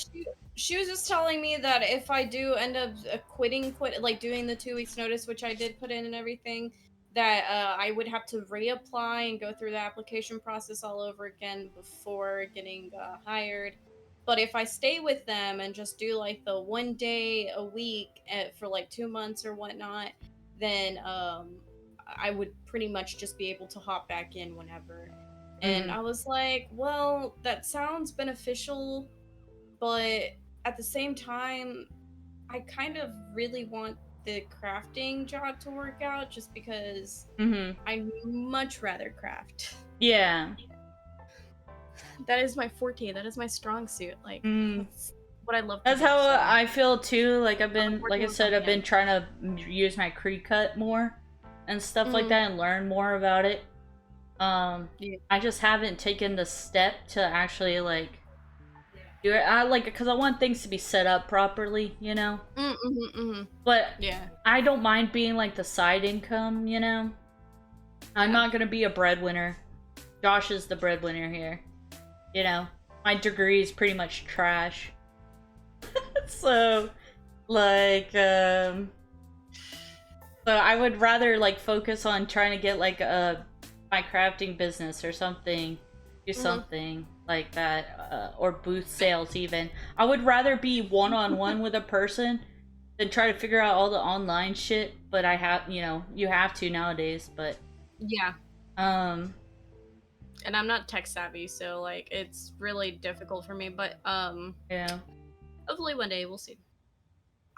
She was just telling me that if I do end up quitting, like doing the 2 weeks notice, which I did put in and everything, that I would have to reapply and go through the application process all over again before getting hired. But if I stay with them and just do like the 1 day a week for like 2 months or whatnot, then I would pretty much just be able to hop back in whenever. And I was like, well, that sounds beneficial, but at the same time, I kind of really want the crafting job to work out just because I'd much rather craft. Yeah. That is my forte. That is my strong suit. Like, that's what I love to That's do, how so. I feel too. Like I've been, like I said, I've been Yeah. trying to use my Cricut more and stuff like that and learn more about it. I just haven't taken the step to actually like do it. I like because I want things to be set up properly, you know. But Yeah. I don't mind being like the side income, you know. I'm not gonna be a breadwinner. Josh is the breadwinner here. You know, my degree is pretty much trash. So, like, so I would rather like focus on trying to get like my crafting business or something, do something like that, or booth sales even. I would rather be one-on-one with a person than try to figure out all the online shit. But I have, you know, you have to nowadays. But yeah. And I'm not tech savvy, so like it's really difficult for me. But yeah. Hopefully one day we'll see.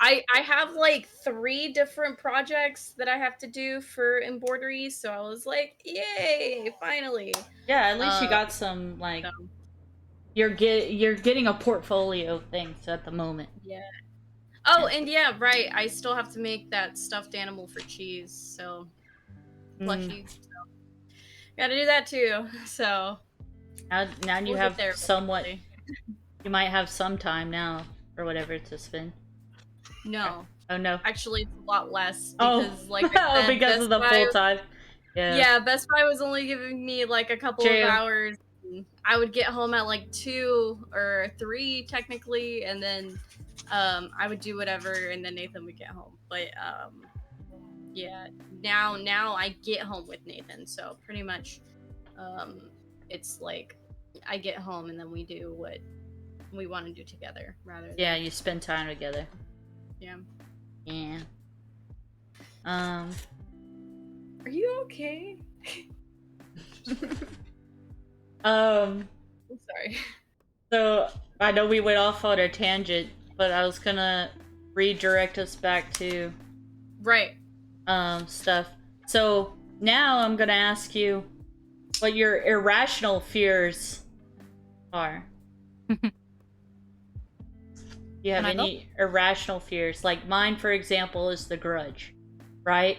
I have like 3 different projects that I have to do for embroidery, so I was like, yay, finally. Yeah, at least you got some like you're getting a portfolio of things at the moment. Yeah. Oh, and yeah, right. I still have to make that stuffed animal for cheese, so plushie. So. Gotta do that too. So now you have somewhat. You might have some time now or whatever to spend. No, Oh no. Actually, it's a lot less Oh, because, like, I said, because of the Best Buy- full time. Yeah. Yeah, Best Buy was only giving me like a couple True. of hours. I would get home at like 2 or 3 technically, and then I would do whatever, and then Nathan would get home. But yeah, now I get home with Nathan, so pretty much it's like I get home and then we do what we want to do together rather than Yeah, you spend time together. yeah. Yeah. Are you okay? Um. I'm sorry. So I know we went off on a tangent, but I was gonna redirect us back to Right. stuff. So now I'm gonna ask you what your irrational fears are. You have Can I any irrational fears? Like mine, for example, is The Grudge, right?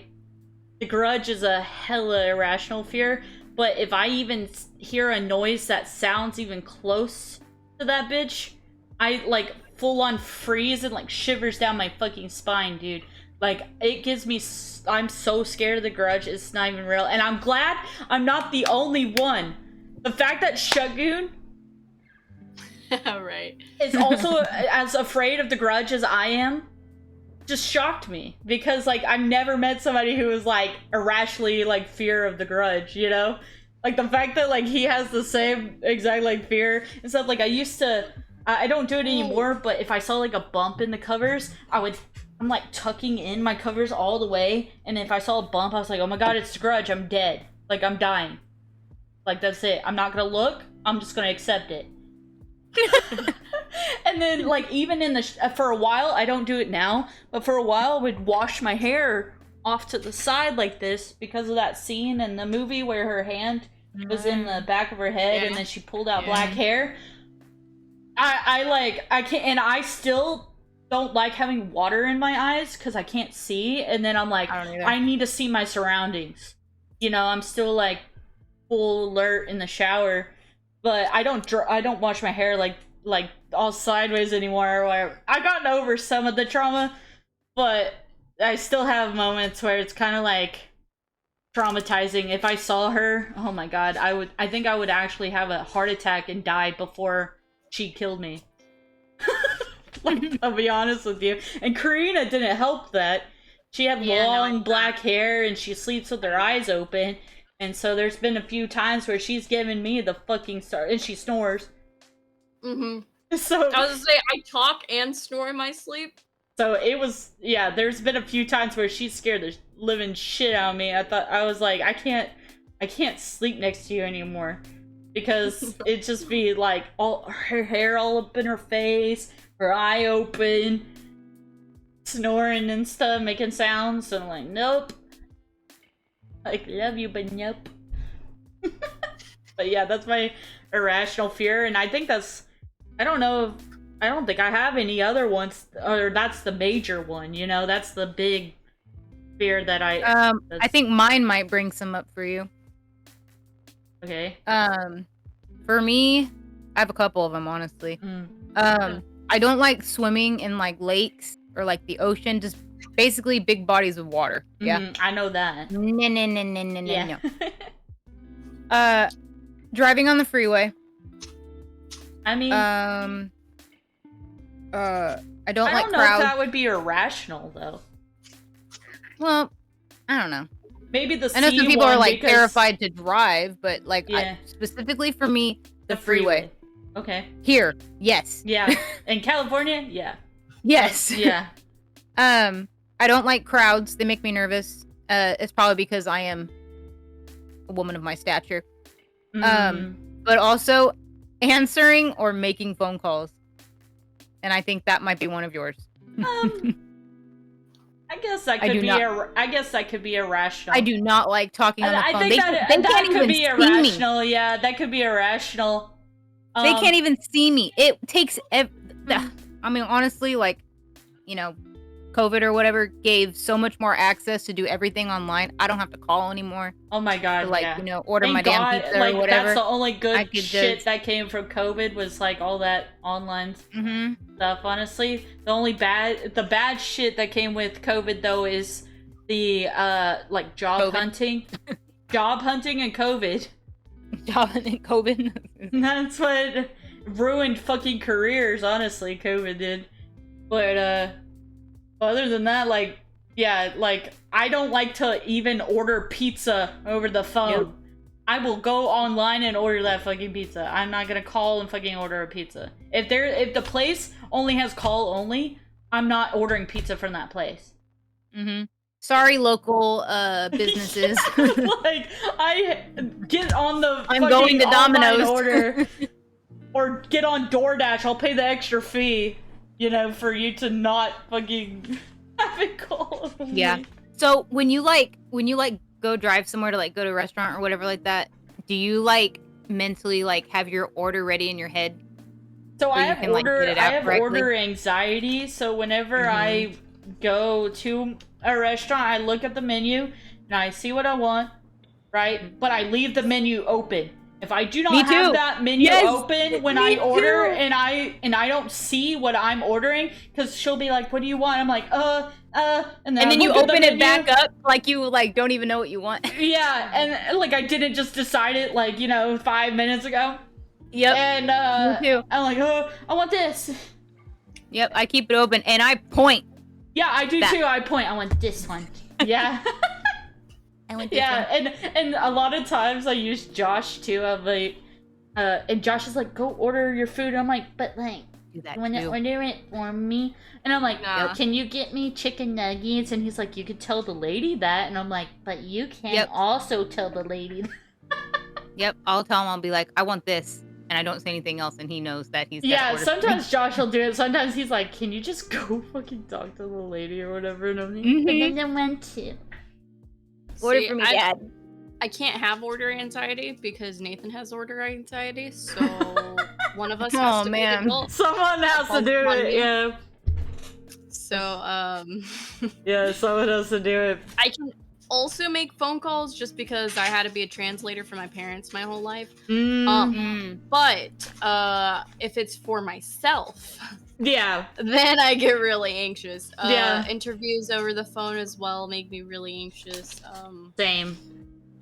The Grudge is a hella irrational fear, but if I even hear a noise that sounds even close to that bitch, I like full on freeze and like shivers down my fucking spine, dude. Like it gives me I'm so scared of The Grudge, it's not even real. And I'm glad I'm not the only one. The fact that Shagun Right. is also as afraid of The Grudge as I am just shocked me, because like I've never met somebody who was like irrationally like fear of The Grudge, you know? Like the fact that like he has the same exact like fear and stuff. Like I used to, I don't do it anymore, but if I saw like a bump in the covers, I'm like tucking in my covers all the way, and if I saw a bump, I was like, oh my god, it's The Grudge, I'm dead. Like I'm dying. Like that's it. I'm not gonna look, I'm just gonna accept it. And then like even in the for a while, I don't do it now, but for a while I would wash my hair off to the side like this because of that scene in the movie where her hand was in the back of her head and then she pulled out black hair. I can't, and I still don't like having water in my eyes because I can't see, and then I'm like, I need to see my surroundings, you know. I'm still like full alert in the shower, but I don't wash my hair like all sideways anymore. Where I've gotten over some of the trauma, but I still have moments where it's kind of like traumatizing. If I saw her, oh my god, I think I would actually have a heart attack and die before she killed me. Like, I'll be honest with you. And Karina didn't help that. She had long black hair and she sleeps with her eyes open. And so there's been a few times where she's given me the fucking start, and she snores. Mm-hmm. So I was gonna say, I talk and snore in my sleep. So it was, yeah, there's been a few times where she scared the living shit out of me. I was like, I can't sleep next to you anymore. Because it'd just be like all her hair all up in her face, her eye open, snoring and stuff, making sounds, and I'm like, nope. Like, love you, but nope. But yeah, that's my irrational fear, and I think I don't think I have any other ones, or that's the major one, you know? That's the big fear that I think mine might bring some up for you. Okay. For me, I have a couple of them, honestly. I don't like swimming in like lakes or like the ocean, just basically big bodies of water. Yeah. I know that. No. Driving on the freeway. I mean, I don't I like don't know crowds. if that would be irrational though. Well, I don't know. Maybe the I know some people one are like because... terrified to drive, but like Yeah. specifically for me, the freeway. Okay. Here, yes. Yeah. In California, yeah. Yes. Yeah. I don't like crowds. They make me nervous. It's probably because I am a woman of my stature. But also answering or making phone calls. And I think that might be one of yours. I guess that could I guess that could be irrational. I do not like talking on the phone. I think that could be irrational. Yeah, that could be irrational. They can't even see me. It takes I mean, honestly, like, you know, COVID or whatever gave so much more access to do everything online. I don't have to call anymore Oh my god, to, like, yeah. you know, order Thank my God, damn pizza like, or whatever. that's the only I good could shit just- that came from COVID was like all that online Mm-hmm. stuff. Honestly, the bad shit that came with COVID though is the like job COVID. hunting and COVID. Job and COVID. That's what ruined fucking careers. Honestly, COVID did. But other than that, like, yeah, like, I don't like to even order pizza over the phone. Yep. I will go online and order that fucking pizza. I'm not gonna call and fucking order a pizza. If the place only has call only, I'm not ordering pizza from that place. Mm-hmm. Sorry, local businesses. Like, I get on the I'm fucking going to online Domino's. order or get on DoorDash. I'll pay the extra fee, you know, for you to not fucking have it call only. Yeah. So when you go drive somewhere to like go to a restaurant or whatever like that, do you like mentally like have your order ready in your head? So I you have can, like, get it I out have correctly? order anxiety. So whenever I go to a restaurant, I look at the menu and I see what I want, right? But I leave the menu open. If I do not Me have too. that menu Yes, open when me I order too. and I don't see what I'm ordering, because she'll be like, "What do you want?" I'm like, and And then I you look at the open it menu. back up like you like don't even know what you want. Yeah, and like I didn't just decide it like, you know, 5 minutes ago. Yep. And Me too. I'm like, "Oh, I want this." Yep. I keep it open and I point. Yeah, I do That. too. I point. I want this one. Yeah. I want this Yeah, one. and a lot of times I use Josh too. I'm like, and Josh is like, "Go order your food." I'm like, "But like, Do that you want to too. order it for me?" And I'm like, Nah. "Can you get me chicken nuggets?" And he's like, "You could tell the lady that." And I'm like, "But you can Yep. also tell the lady." Yep. I'll tell him. I'll be like, I want this, and I don't say anything else, and he knows that he's. gotta Yeah, order for me. sometimes Josh will do it. Sometimes he's like, "Can you just go fucking talk to the lady or whatever?" And I'm like, Mhm. "I don't want to." Order See, for me, I- Dad. I can't have order anxiety because Nathan has order anxiety, so one of us has Aw, to man. be the adult. Someone has to do it. Yeah, So, yeah, someone has to do it. I can also make phone calls just because I had to be a translator for my parents my whole life. Mm. But if it's for myself, Yeah. then I get really anxious. Yeah. Interviews over the phone as well make me really anxious. Same.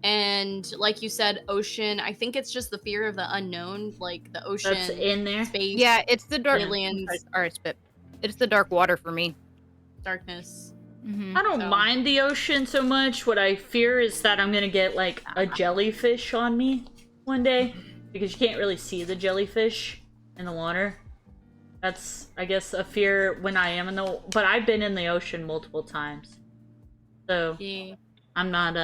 And like you said, ocean. I think it's just the fear of the unknown, like the ocean, That's in there. space, Yeah, it's the dark. aliens, Sorry, spit. It's the dark water for me. darkness. Mm-hmm. I don't So- mind the ocean so much. What I fear is that I'm gonna get like a jellyfish on me one day, because you can't really see the jellyfish in the water. That's, I guess, a fear when I am in the. But I've been in the ocean multiple times, so Yeah. I'm not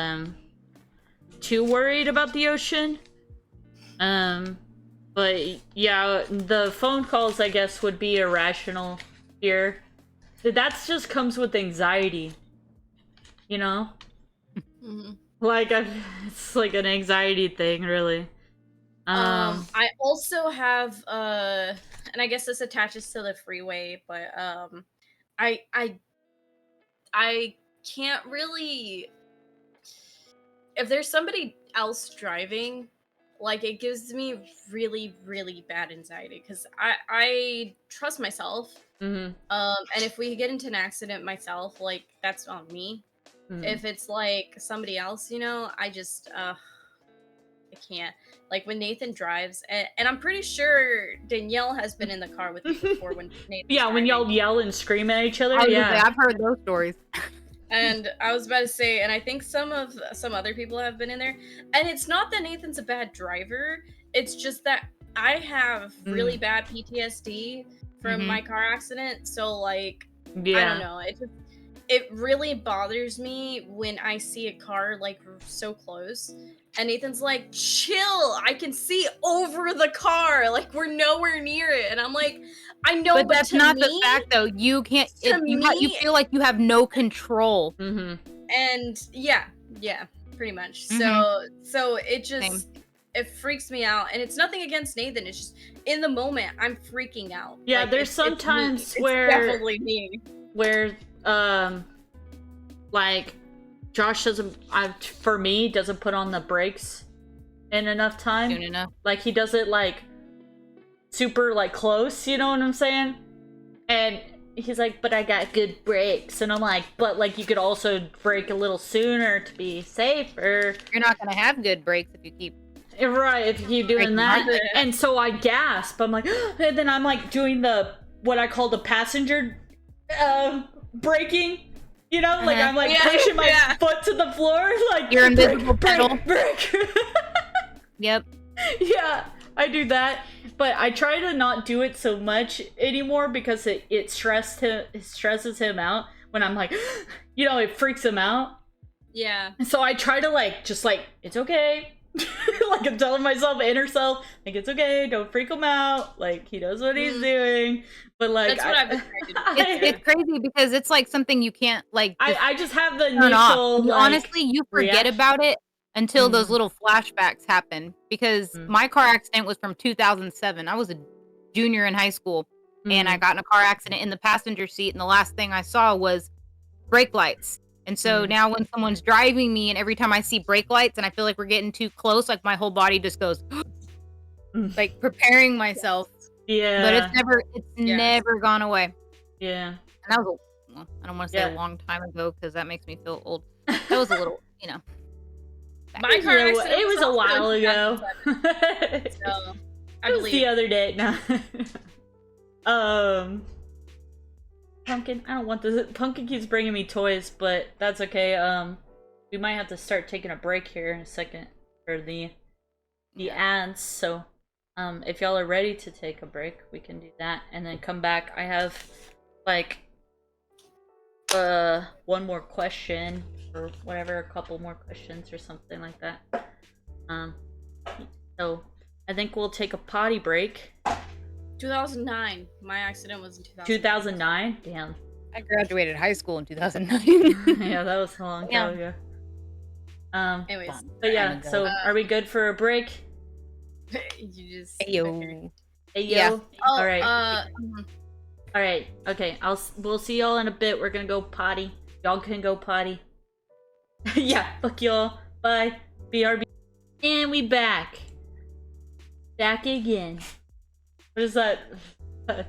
too worried about the ocean. But yeah, the phone calls, I guess, would be irrational fear. That just comes with anxiety, you know? Mhm. Like, it's like an anxiety thing, really. I also have and I guess this attaches to the freeway, but I can't really, if there's somebody else driving, like, it gives me really, really bad anxiety because I trust myself. Mhm. And if we get into an accident myself, like, that's on me. Mhm. If it's like somebody else, you know, I just I can't. Like when Nathan drives, and I'm pretty sure Danielle has been in the car with me before when Nathan. Yeah, when y'all yell and scream at each other, I was gonna yeah. say, I've heard those stories. And I was about to say, and I think some other people have been in there, and it's not that Nathan's a bad driver. It's just that I have really bad PTSD from Mhm. my car accident. So like, Yeah. I don't know. It really bothers me when I see a car like so close, and Nathan's like, "Chill! I can see over the car. Like we're nowhere near it." And I'm like, "I know, But but that's to not me, the fact, though. You can't. to You me- feel like you have no control. Mm-hmm. And yeah, pretty much. Mhm. So it just it freaks me out, and it's nothing against Nathan. It's just in the moment I'm freaking out. Yeah, Like, there's it's me. sometimes It's where- definitely me. Where like Josh doesn't, for me, doesn't put on the brakes in enough time. Soon enough. Like he does it like super like close, you know what I'm saying? And he's like, but I got good brakes, and I'm like, but like you could also brake a little sooner to be safer. You're not gonna have good brakes if you keep. Right, if you keep doing that. And so I gasp. I'm like, and then I'm like doing the what I call the passenger braking. You know, like I'm like pushing my foot to the floor, like Your invisible pedal. Brake. Yep. Yeah, I do that, but I try to not do it so much anymore because it stresses him out when I'm like, you know, it freaks him out. Yeah. And so I try to like just like it's okay. Like I'm telling myself, inner self, like it's okay, don't freak him out. Like he knows what he's doing. But like that's what I've been trying to do. It's crazy because it's like something you can't like. I just have the turn off. initial. Like, honestly, you forget reaction. about it until those little flashbacks happen. Because my car accident was from 2007. I was a junior in high school, and I got in a car accident in the passenger seat, and the last thing I saw was brake lights. And so now when someone's driving me, and every time I see brake lights and I feel like we're getting too close, like my whole body just goes, like preparing myself. Yeah. But it's never gone away. Yeah. And that was I don't want to say a long time ago because that makes me feel old. That was a little, you know. My car accident it was a also while in ago. 2007, so I It was believe. the other day. No. Pumpkin, I don't want this. Pumpkin keeps bringing me toys, but that's okay. We might have to start taking a break here in a second for the ads. So, if y'all are ready to take a break, we can do that and then come back. I have like one more question or whatever, a couple more questions or something like that. So I think we'll take a potty break. 2009. My accident was in 2009? Damn. I graduated high school in 2009. Yeah, that was a long time ago. Anyways. But yeah, so are we good for a break? You just. Ayo. Hey, yo. Yeah. Oh, All right. All right. Okay. We'll see y'all in a bit. We're gonna go potty. Y'all can go potty. Yeah. Fuck y'all. Bye. BRB. And we back. Back again. What is that?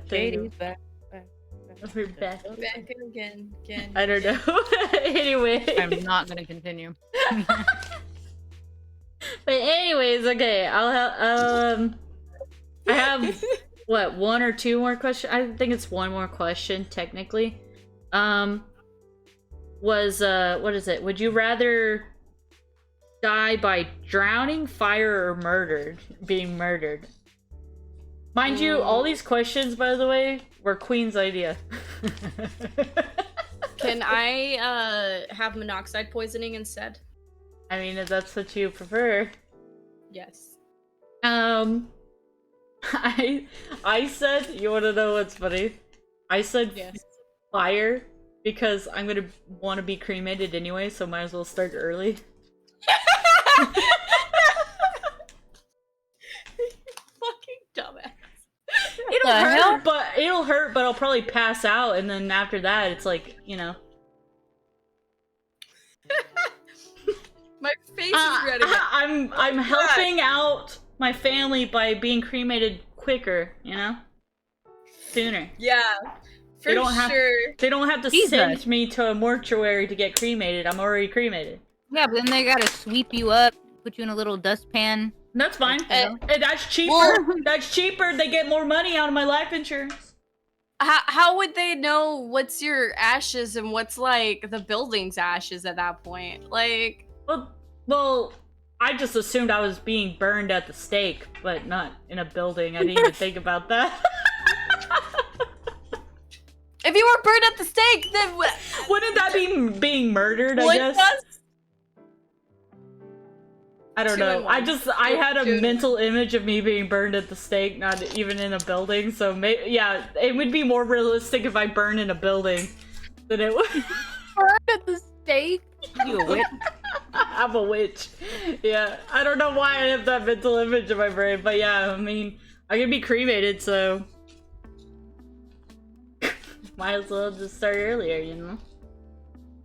Katie's back. We're back. Back again. I don't know. Anyway. I'm not gonna continue. But anyways, okay. I have what, one or two more questions? I think it's one more question technically. What is it? Would you rather die by drowning, fire, or being murdered? Mind you, all these questions, by the way, were Queen's idea. Can I have monoxide poisoning instead? I mean, if that's what you prefer. Yes. I said, you want to know what's funny? I said Yes. fire because I'm gonna want to be cremated anyway, so might as well start early. Fucking dumbass. It'll hurt, but I'll probably pass out, and then after that, it's like, you know. My face is ready. I'm helping out my family by being cremated quicker, you know, sooner. Yeah, for They don't have- sure. They don't have to Jesus. send me to a mortuary to get cremated. I'm already cremated. Yeah, but then they gotta sweep you up, put you in a little dustpan. That's fine. Uh, And that's cheaper. well- That's cheaper. They get more money out of my life insurance. How would they know what's your ashes and what's like the building's ashes at that point? Like, Well, I just assumed I was being burned at the stake, but not in a building. I didn't even think about that. if you were burned at the stake, then Wouldn't that be being murdered, I guess? I don't Two know. and one. I had a Two and mental image of me being burned at the stake, not even in a building. So yeah, it would be more realistic if I burned in a building than it would. Burned at the stake? You a witch? I'm a witch. Yeah, I don't know why I have that mental image in my brain, but yeah, I mean, I can be cremated, so Might as well just start earlier, you know?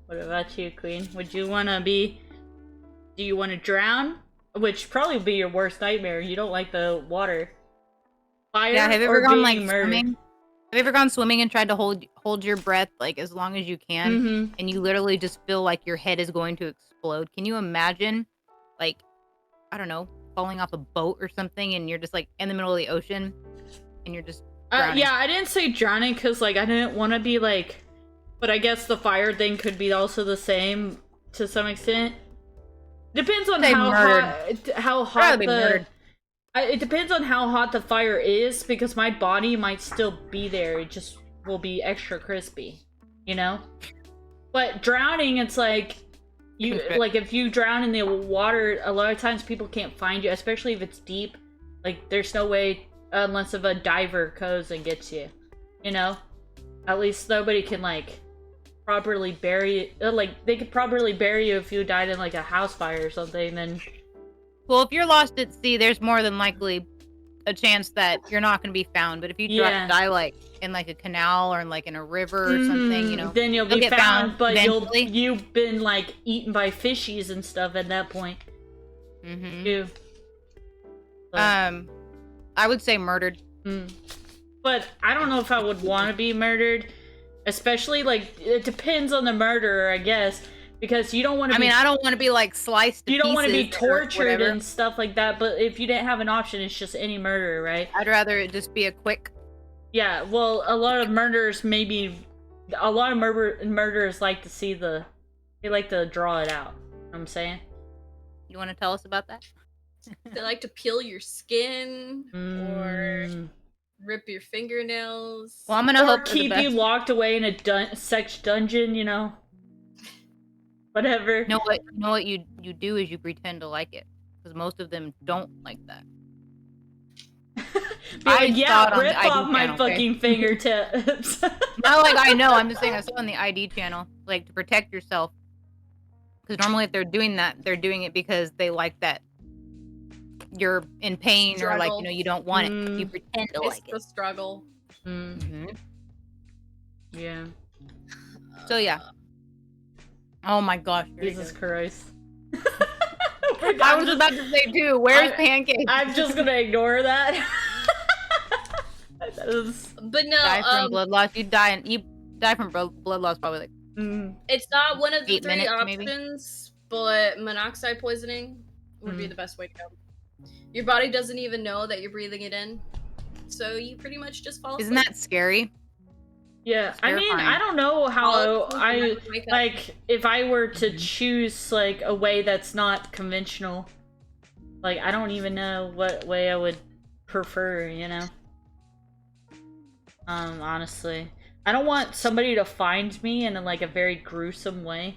What about you, Queen? Would you want to be... Do you want to drown? Which probably would be your worst nightmare. You don't like the water. Fire Yeah, have you or ever gone being like murdered? swimming? Have you ever gone swimming and tried to hold your breath like as long as you can, Mm-hmm. and you literally just feel like your head is going to explode? Can you imagine, like, I don't know, falling off a boat or something, and you're just like in the middle of the ocean, and you're just drowning? Yeah, I didn't say drowning because, like, I didn't want to be, like... But I guess the fire thing could be also the same to some extent. Depends on Say how murdered. hot Rather be the... murdered. It depends on how hot the fire is, because my body might still be there. It just will be extra crispy, you know? But drowning, it's like... Like, if you drown in the water, a lot of times people can't find you, especially if it's deep. Like, there's no way, unless if a diver goes and gets you, you know? At least nobody can, like, properly bury you. Like, they could properly bury you if you died in, like, a house fire or something, then... Well, if you're lost at sea, there's more than likely a chance that you're not going to be found. But if you Yeah. die, like, in, like, a canal or in, like, in a river or something, you know, then you'll you'll be get found, but eventually. you've been, like, eaten by fishies and stuff at that point, Mm-hmm. too. So, I would say murdered. But I don't know if I would want to be murdered. Especially, like, it depends on the murderer, I guess. Because you don't want to be... I don't want to be, like, sliced to You don't want to be pieces or tortured whatever. and stuff like that, but if you didn't have an option, it's just any murder, right? I'd rather it just be a quick... Yeah, well, a lot of murderers murderers like to see they like to draw it out. You know what I'm saying? You want to tell us about that? They like to peel your skin or rip your fingernails. Well, I'm going to Or hope for the keep you best. locked away in a sex dungeon, you know? Whatever. You know what you do is you pretend to like it. Because most of them don't like that. Be like, yeah, saw it on rip the ID off my channel, okay? fucking fingertips. Not like I know, I'm just saying I saw on the ID channel. Like, to protect yourself. Because normally if they're doing that, they're doing it because they like that you're in pain or, like, Struggle. you know, you don't want it. You pretend to It's like the it. struggle. Mm-hmm. Yeah. So, yeah. Oh my gosh. here he Jesus goes. Christ. I was about to say too. Where's Pancake? I'm just gonna ignore that. That is... But no, Die from blood loss. You die from blood loss probably like it's not one of the 8 three minutes, maybe? options, but monoxide poisoning would be the best way to go. Your body doesn't even know that you're breathing it in, so you pretty much just fall asleep. Isn't that scary? Yeah, I mean, terrifying. I don't know how Fall asleep and I never wake up. like if I were to choose like a way that's not conventional. Like, I don't even know what way I would prefer, you know. Honestly, I don't want somebody to find me in like a very gruesome way.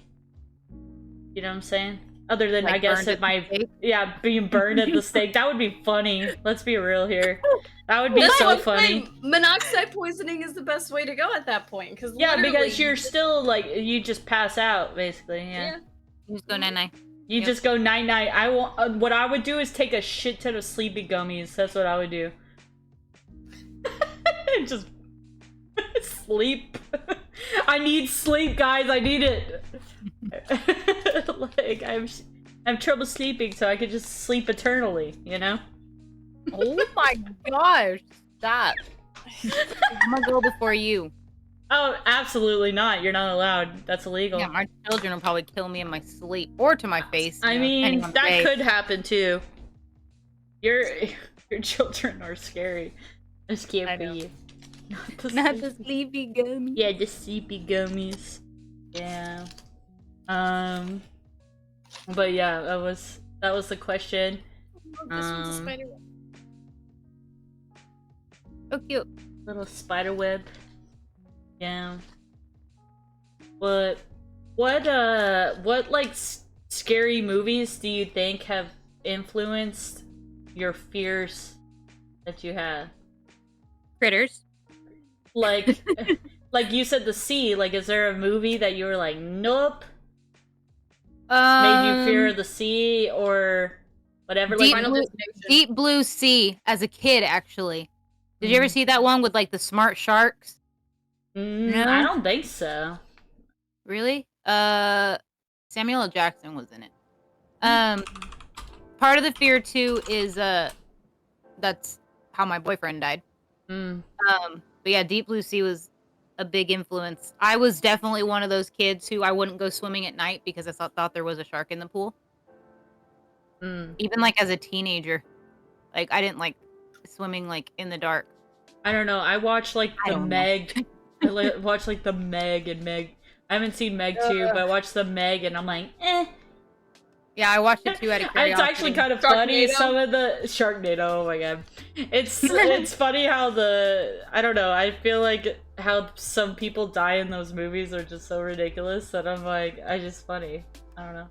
You know what I'm saying? Other than, Like I guess, burned if at my the stake? being burned at the stake, that would be funny. Let's be real here. That would be That's so what I'm funny. saying. Monoxide poisoning is the best way to go at that point, because Yeah, because you're still like you just pass out basically. Yeah, You just go night. you Yep. just go night night. I want. What I would do is take a shit ton of sleepy gummies. That's what I would do. Just sleep. I need sleep, guys. I need it. Like I have trouble sleeping, so I could just sleep eternally. You know. Oh my gosh! Stop. I'm gonna go before you. Oh, absolutely not. You're not allowed. That's illegal. Yeah, my children will probably kill me in my sleep or to my face. I you know, mean, depending on the that day. could happen too. Your children are scary. I'm scared I for know. you. Not the sleepy gummy. Yeah, the sleepy gummies. Yeah. But yeah, that was the question. So cute. Little spider web. Yeah. What like scary movies do you think have influenced your fears that you have? Critters. Like like you said, the sea. Like, is there a movie that you were like, nope, made you fear the sea or whatever? Deep Like, Blue, Deep Blue Sea as a kid, actually. Did you ever see that one with like the smart sharks? No? I don't think so. Really? Samuel L. Jackson was in it. Part of the fear too is that's how my boyfriend died. Mm. But yeah, Deep Blue Sea was a big influence. I was definitely one of those kids who I wouldn't go swimming at night because I thought there was a shark in the pool. Even like as a teenager, like I didn't like swimming like in the dark. I don't know. I watched like I the don't know. Meg. Watched like the Meg and Meg. I haven't seen Meg 2, but I watched the Meg and I'm like, eh. Yeah, I watched it too out of curiosity. It's actually kind of funny. Some of the Sharknado. Oh my god, it's funny how I don't know. I feel like how some people die in those movies are just so ridiculous that I'm like, just funny. I don't know.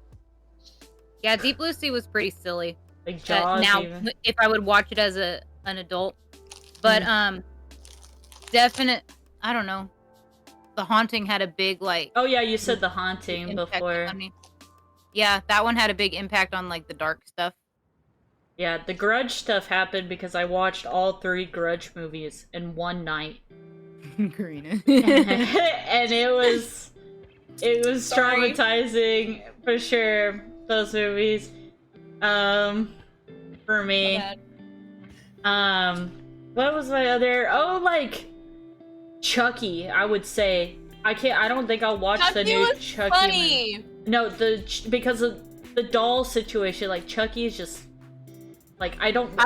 Yeah, Deep Blue Sea was pretty silly. Like Jaws. Now, even. if I would watch it as an adult, but definite. I don't know. The Haunting had a big like. Oh yeah, you said The Haunting impact before. on me. Yeah, that one had a big impact on like the dark stuff. Yeah, the Grudge stuff happened because I watched all 3 Grudge movies in one night. Karina. And it was traumatizing for sure, those movies. For me. What was my other like Chucky, I would say. I don't think I'll watch Chucky the new was Chucky funny. movie. No, because of the doll situation, like Chucky is just like I didn't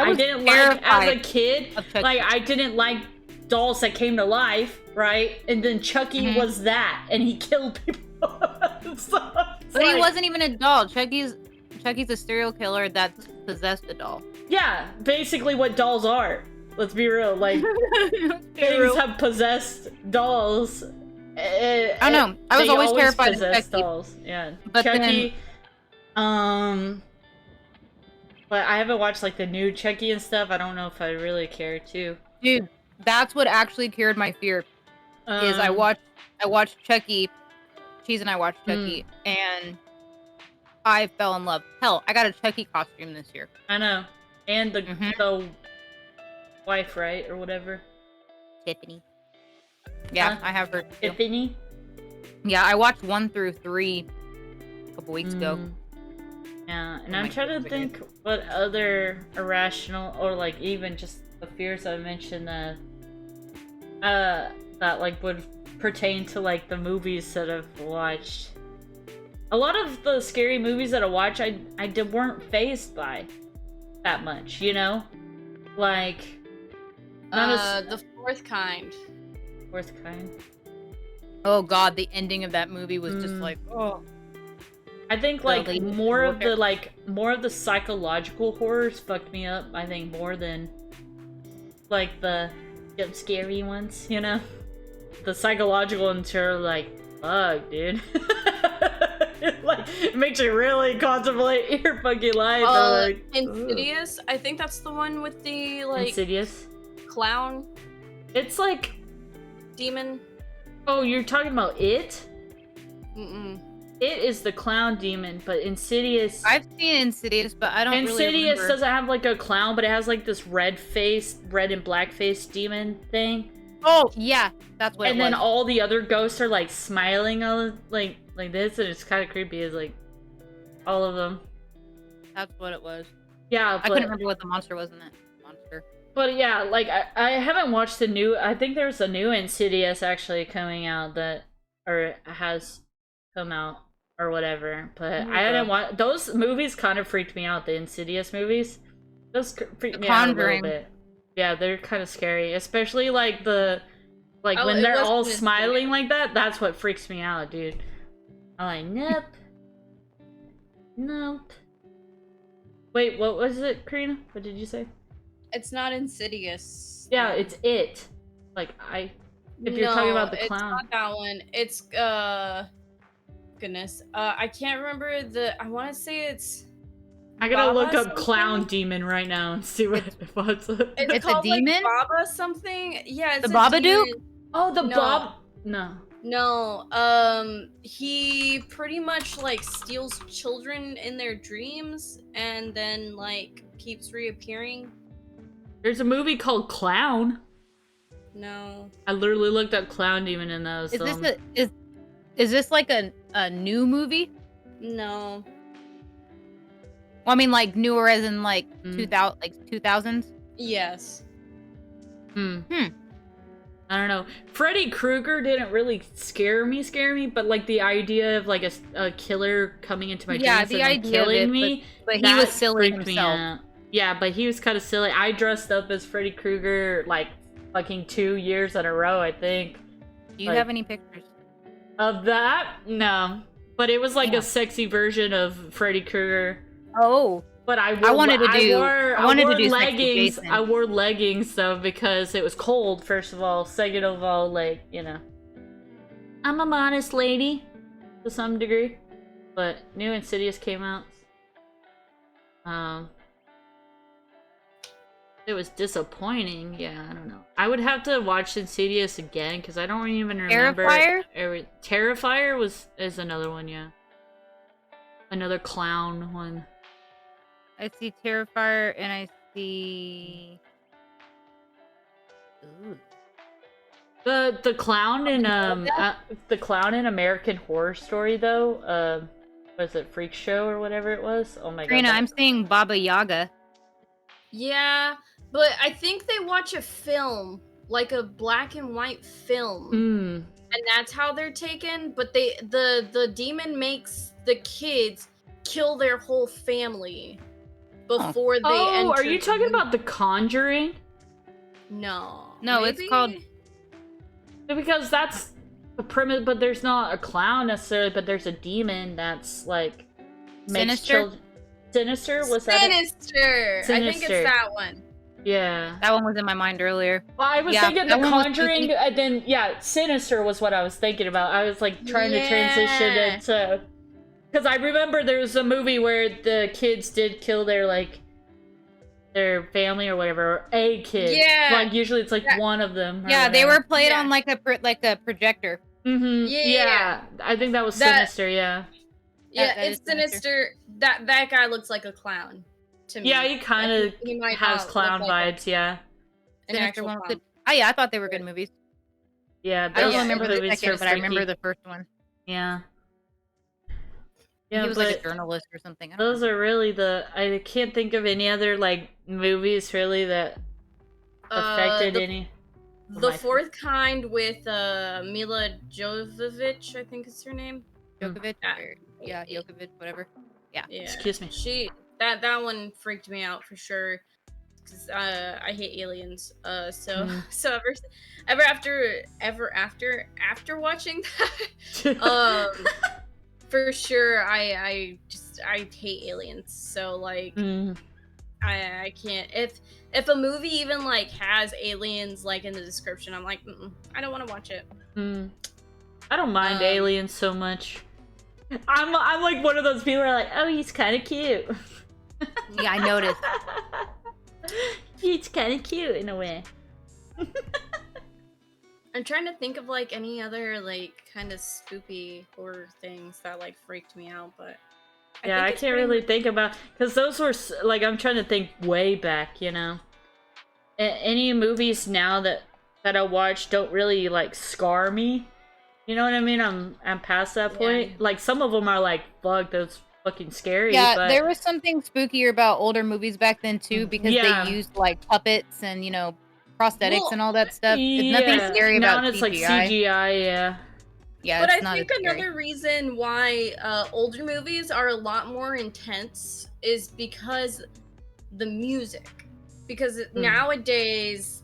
like as a kid, like I didn't like dolls that came to life, right? And then Chucky was that, and he killed people. But he wasn't even a doll. Chucky's a serial killer that possessed a doll. Yeah, basically what dolls are. Let's be real. Like things have possessed dolls. I don't know. I was always terrified of Chucky. Dolls. Yeah, but Chucky. But I haven't watched like the new Chucky and stuff. I don't know if I really care to. Dude, that's what actually cured my fear. Is I watched Chucky. Cheese and I watched Chucky, and I fell in love. Hell, I got a Chucky costume this year. I know, and the wife, right, or whatever. Tiffany. Yeah, I have her too. Tiffany. Yeah, I watched 1 through 3 a couple weeks ago. Yeah, and I'm trying to think what other irrational or like even just the fears I mentioned that like would pertain to like the movies that I've watched. A lot of the scary movies that I watch, I weren't fazed by that much, you know, like The Fourth Kind. Fourth Kind. Oh god, the ending of that movie was just like, oh. I think like more of the psychological horrors fucked me up. I think more than like the jump scary ones, you know. The psychological ones are like, fuck, dude. Like, it makes you really contemplate your fucking life. Like, Insidious. I think that's the one with the like Insidious clown. It's like demon. Oh, you're talking about it? Mm-mm. It is the clown demon, but Insidious. I've seen Insidious, but I don't. Insidious really doesn't have like a clown, but it has like this red and black face demon thing. Oh yeah, that's what. And then all the other ghosts are like smiling, all like this, and it's kind of creepy. Is like all of them. That's what it was. Yeah, I couldn't remember what the monster was in that monster. But yeah, like I haven't watched the new. I think there's a new Insidious actually coming out has come out or whatever. But I hadn't watched those movies. Kind of freaked me out. The Insidious movies, those freaked me out a little bit. Yeah, they're kind of scary, especially like when they're all smiling like that. That's what freaks me out, dude. I'm like, nope. Wait, what was it, Karina? What did you say? It's not Insidious. Yeah, it's it. Like if you're talking about the clown. It's not that one. It's goodness. I can't remember I want to say it's. I gotta Baba look up something? clown demon right now and see what what's up. It's a called, demon? Like, Baba something. Yeah, it's the a Babadook. demon. Oh, the No. Bob. No. No. He pretty much like steals children in their dreams and then like keeps reappearing. There's a movie called Clown. No. I literally looked up Clown Demon and that was Is this like a new movie? No. Well, I mean, like newer as in like Mm. 2000s. Yes. I don't know. Freddy Krueger didn't really scare me, but like the idea of like a killer coming into my Yeah, dreams the and like, idea of killing it, me. But he that was silly freaked me himself. out. Yeah, but he was kind of silly. I dressed up as Freddy Krueger like fucking 2 years in a row, I think. Do you like- have any pictures? Of that? No. But it was like Yeah. a sexy version of Freddy Krueger. Oh, But I wanted to do sexy leggings. Jason. I wore leggings though because it was cold. First of all, second of all, like I'm a modest lady to some degree. But new Insidious came out. It was disappointing. Yeah, I don't know. I would have to watch Insidious again because I don't even remember. Terrifier? Terrifier is another one. Yeah, another clown one. I see Terrifier and I see. Ooh. The clown in the clown in American Horror Story though, was it Freak Show or whatever it was? Oh my Karina, god. I'm seeing Baba Yaga. Yeah, but I think they watch a film, like a black and white film, and that's how they're taken. But the demon makes the kids kill their whole family before they enter. Oh, are you talking about The Conjuring? No. No, it's maybe? called- Because that's the premise, but there's not a clown necessarily, but there's a demon that's like makes Sinister? children. Sinister? Was that it? Sinister. I think Sinister. it's that one. Yeah. That one was in my mind earlier. Well, I was Yeah, thinking that The one was Conjuring, spooky. and then Sinister was what I was thinking about. I was like trying to transition Yeah. into, because I remember there was a movie where the kids did kill their family or whatever, or a kid. Yeah. Like usually it's like Yeah. one of them. or Yeah, they whatever. were played Yeah. on like a projector. Mm-hmm. Yeah. Yeah. I think that was That- Sinister. Yeah. Yeah, that it's is Sinister. Sinister. That guy looks like a clown to me. Yeah, he kind of He might has not clown look like vibes. Yeah. an Sinister actual one was clown. good. Oh yeah, I thought they were good movies. Yeah. I don't Yeah, remember the movies second, are but I remember freaky. the first one. Yeah. Yeah, he was but like a journalist or something. I don't those are really I can't think of any other like movies really that affected the, any. The my- Fourth Kind with Mila Jovovich, I think is her name. know. Djokovic. Yeah. Or, yeah, Jokovic, whatever. Yeah. Excuse me. That one freaked me out for sure. Cause I hate aliens. So Mm. so ever after watching that, for sure I hate aliens. So like Mm. I can't if a movie even like has aliens like in the description, I'm like I don't want to watch it. Mm. I don't mind Um, aliens so much. I'm like one of those people who are like, oh, he's kind of cute. Yeah, I noticed. He's kind of cute in a way. I'm trying to think of like any other like kind of spooky horror things that like freaked me out, but Yeah, I it's can't pretty really much- think about because those were like I'm trying to think way back, you know. Any movies now that I watch don't really like scar me. You know what I mean? I'm past that Yeah. point. Like some of them are like, fuck, that's fucking scary. Yeah, but there was something spookier about older movies back then too, because Yeah. they used like puppets and prosthetics Well, and all that stuff. There's nothing scary now about it's CGI. like CGI. Yeah. Yeah, But it's I not think as scary. another reason why older movies are a lot more intense is because the music. Because nowadays,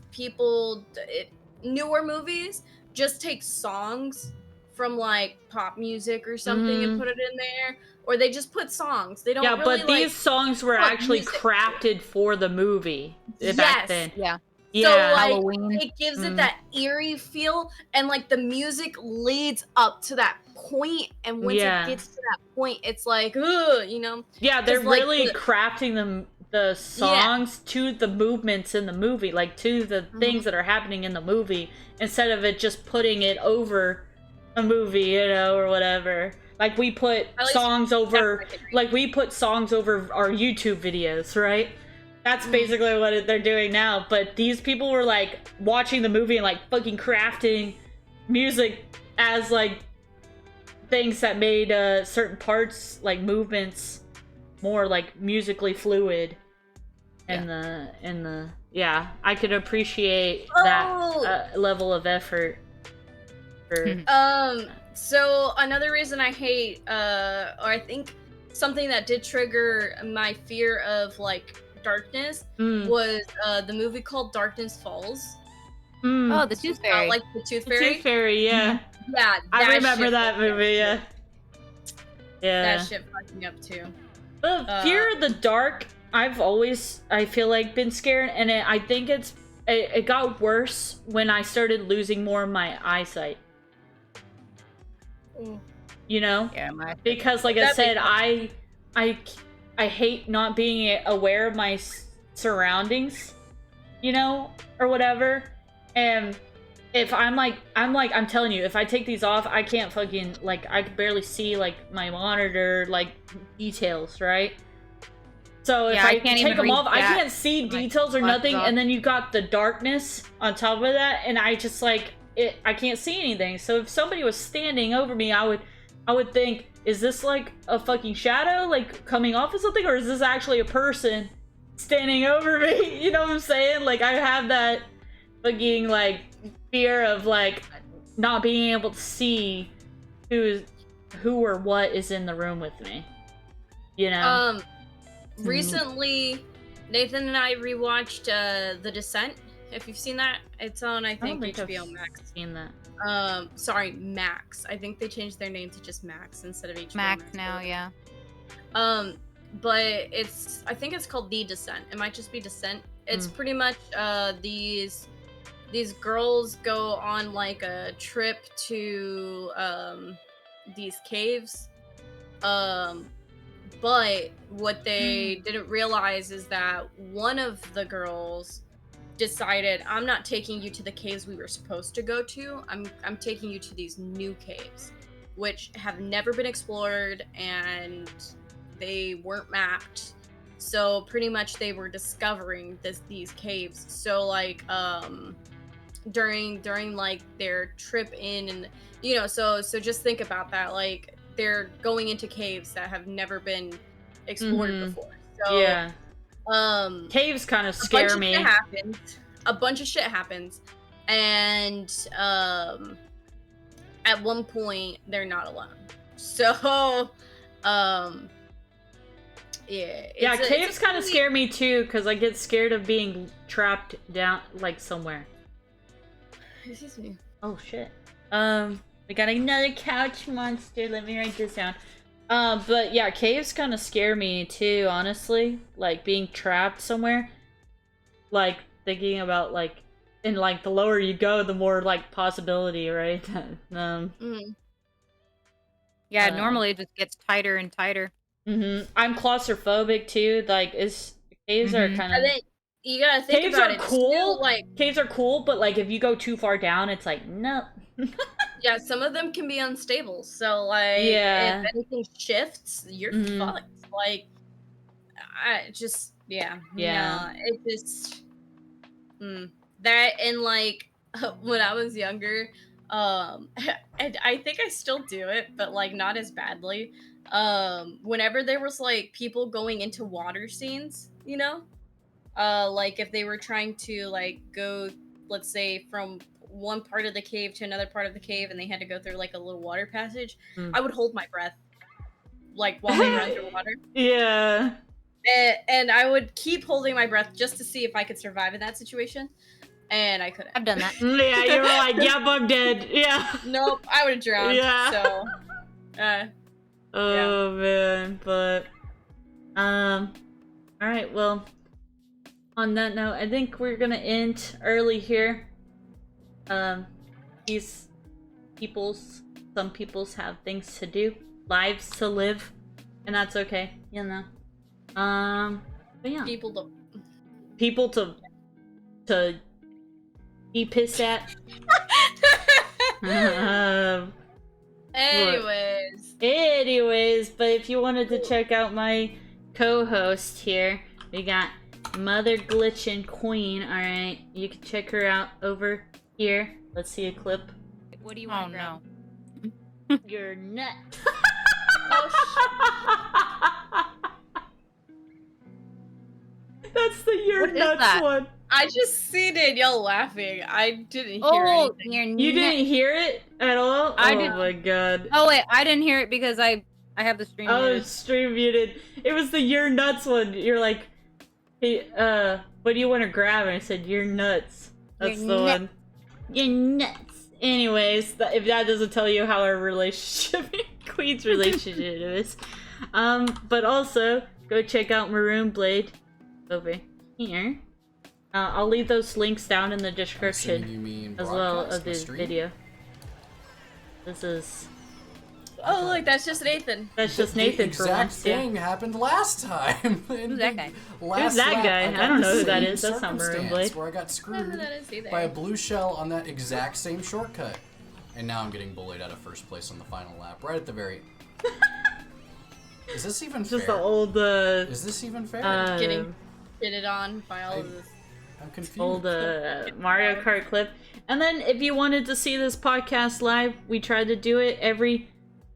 newer movies just take songs from like pop music or something and put it in there, or they just put songs. They don't Yeah, really but these songs were put actually music. crafted for the movie back Yes. then. Yeah, Yeah. like, Halloween. it gives Mm. it that eerie feel, and like the music leads up to that point, and once Yeah. it gets to that point, it's like, ugh, Yeah, they're 'Cause, like, really the- crafting the songs to the movements in the movie, like to the Mm-hmm. things that are happening in the movie, instead of it just putting it over a movie, you know, or whatever. Like we put At least songs over, that's what I agree. like we put songs over our YouTube videos, right? That's basically what they're doing now. But these people were like watching the movie and like fucking crafting music as like things that made certain parts, like movements, more like musically fluid. In the yeah, I could appreciate that level of effort. So another reason I hate, or I think something that did trigger my fear of like darkness was the movie called Darkness Falls. Oh, the Tooth Fairy. Like the Tooth Fairy. The Tooth Fairy, yeah. Yeah, I remember that movie. Yeah. Yeah. That shit fucked me up too. The fear of the dark, I've always, I feel like, been scared, and I think it got worse when I started losing more of my eyesight. You know? Yeah, because like I said, I hate not being aware of my surroundings, you know, or whatever. And if I'm telling you, if I take these off, I can't fucking, like, I can barely see like my monitor, like, details, right? So if I take them off, I can't see details or nothing, and then you got the darkness on top of that, and I just like I can't see anything. So if somebody was standing over me, I would think, is this like a fucking shadow like coming off of something, or is this actually a person standing over me? You know what I'm saying? Like, I have that fucking like fear of like not being able to see who or what is in the room with me. You know? Recently, Nathan and I rewatched The Descent. If you've seen that, it's on, I think HBO Max. Seen that. Sorry, Max. I think they changed their name to just Max instead of HBO Max now, yeah. But I think it's called The Descent. It might just be Descent. It's pretty much these girls go on like a trip to these caves. But what they didn't realize is that one of the girls decided, I'm not taking you to the caves we were supposed to go to. I'm taking you to these new caves, which have never been explored, and they weren't mapped. So pretty much they were discovering these caves. So like during like their trip in, and you know, so just think about that, like they're going into caves that have never been explored before. So yeah. Caves kind of scare me. A bunch of shit happens, and at one point they're not alone. So yeah, caves kind of scare me too, because I get scared of being trapped down like somewhere. Excuse me. Oh shit. We got another couch monster. Let me write this down. But yeah, caves kind of scare me too, honestly. Like being trapped somewhere. Like thinking about like, and like the lower you go, the more like possibility, right? Yeah, normally it just gets tighter and tighter. I'm claustrophobic too. Like, caves are kind of. You gotta think caves about are it. Cool. Still, like, caves are cool, but like if you go too far down, it's like no. Yeah, some of them can be unstable. So like, if anything shifts, you're fucked. Like, I just no, it just that, and like when I was younger, and I think I still do it, but like not as badly. Whenever there was like people going into water scenes, you know, like if they were trying to like go, let's say, from one part of the cave to another part of the cave, and they had to go through like a little water passage, I would hold my breath like while they were underwater. Yeah. And I would keep holding my breath just to see if I could survive in that situation, and I couldn't. I've done that. Yeah, you were like, yep, I'm dead. Yeah. Nope, I would have drowned. Yeah. So man, but all right, well, on that note, I think we're gonna end early here. Some people's have things to do, lives to live, and that's okay, you know. But yeah, people to be pissed at. Anyways, but if you wanted to check out my co-host here, we got Mother Glitchin' Queen. Alright, you can check her out over here. Let's see a clip. What do you want? no. You're nut. That's the You're What is Nuts that? one. I just see Danielle laughing. I didn't hear Oh, anything. you're You didn't hear it at all? I oh didn't. my god. Oh wait, I didn't hear it because I have the stream. Oh, muted. stream muted. It was the You're Nuts one. You're like, hey, what do you want to grab? And I said, You're nuts. That's You're the nut- one. You're nuts. Anyways, if that doesn't tell you how our relationship, Queen's relationship is. But also, go check out Maroon Blade over here. I'll leave those links down in the description You mean as well broadcast, of my the stream? video. This is... Oh, look, that's just Nathan. That's just The Nathan for exact once, yeah. thing happened last time. Who's that guy? Who's that guy? I don't know who that is. That's not Maroon Blade. Where I got I don't know who screwed that is either. by a blue shell on that exact same shortcut. And now I'm getting bullied out of first place on the final lap, right at the very... Is this even It's fair? just the old, Is this even fair? Getting Fitted on by all of this. I'm confused. old Mario Kart clip. And then if you wanted to see this podcast live, we try to do it every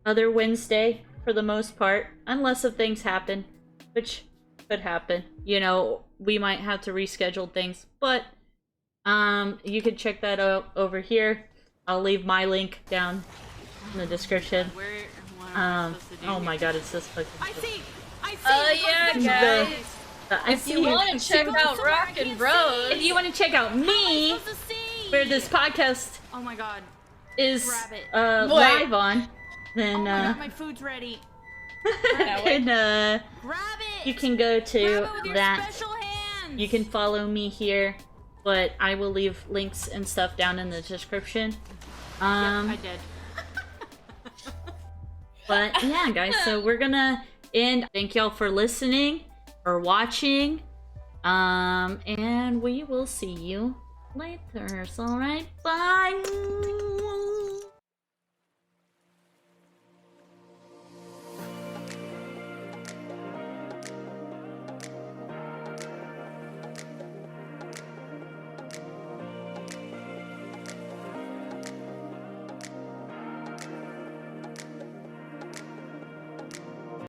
other Wednesday for the most part, unless if things happen, which could happen. You know, we might have to reschedule things, but you can check that out over here. I'll leave my link down in the description. Oh my god, it's just fucking... I see. Yeah, guys. I If you want to check out Rockin' Bros, If you want to check out me, where this podcast Oh my god. is Grab it. live on, then Oh my god, my food's ready. then Grab it. you can go Grab to it with your that. special hands. You can follow me here, but I will leave links and stuff down in the description. I did. But yeah, guys, so we're gonna end. Thank y'all for listening or watching. And we will see you later. So, alright, bye.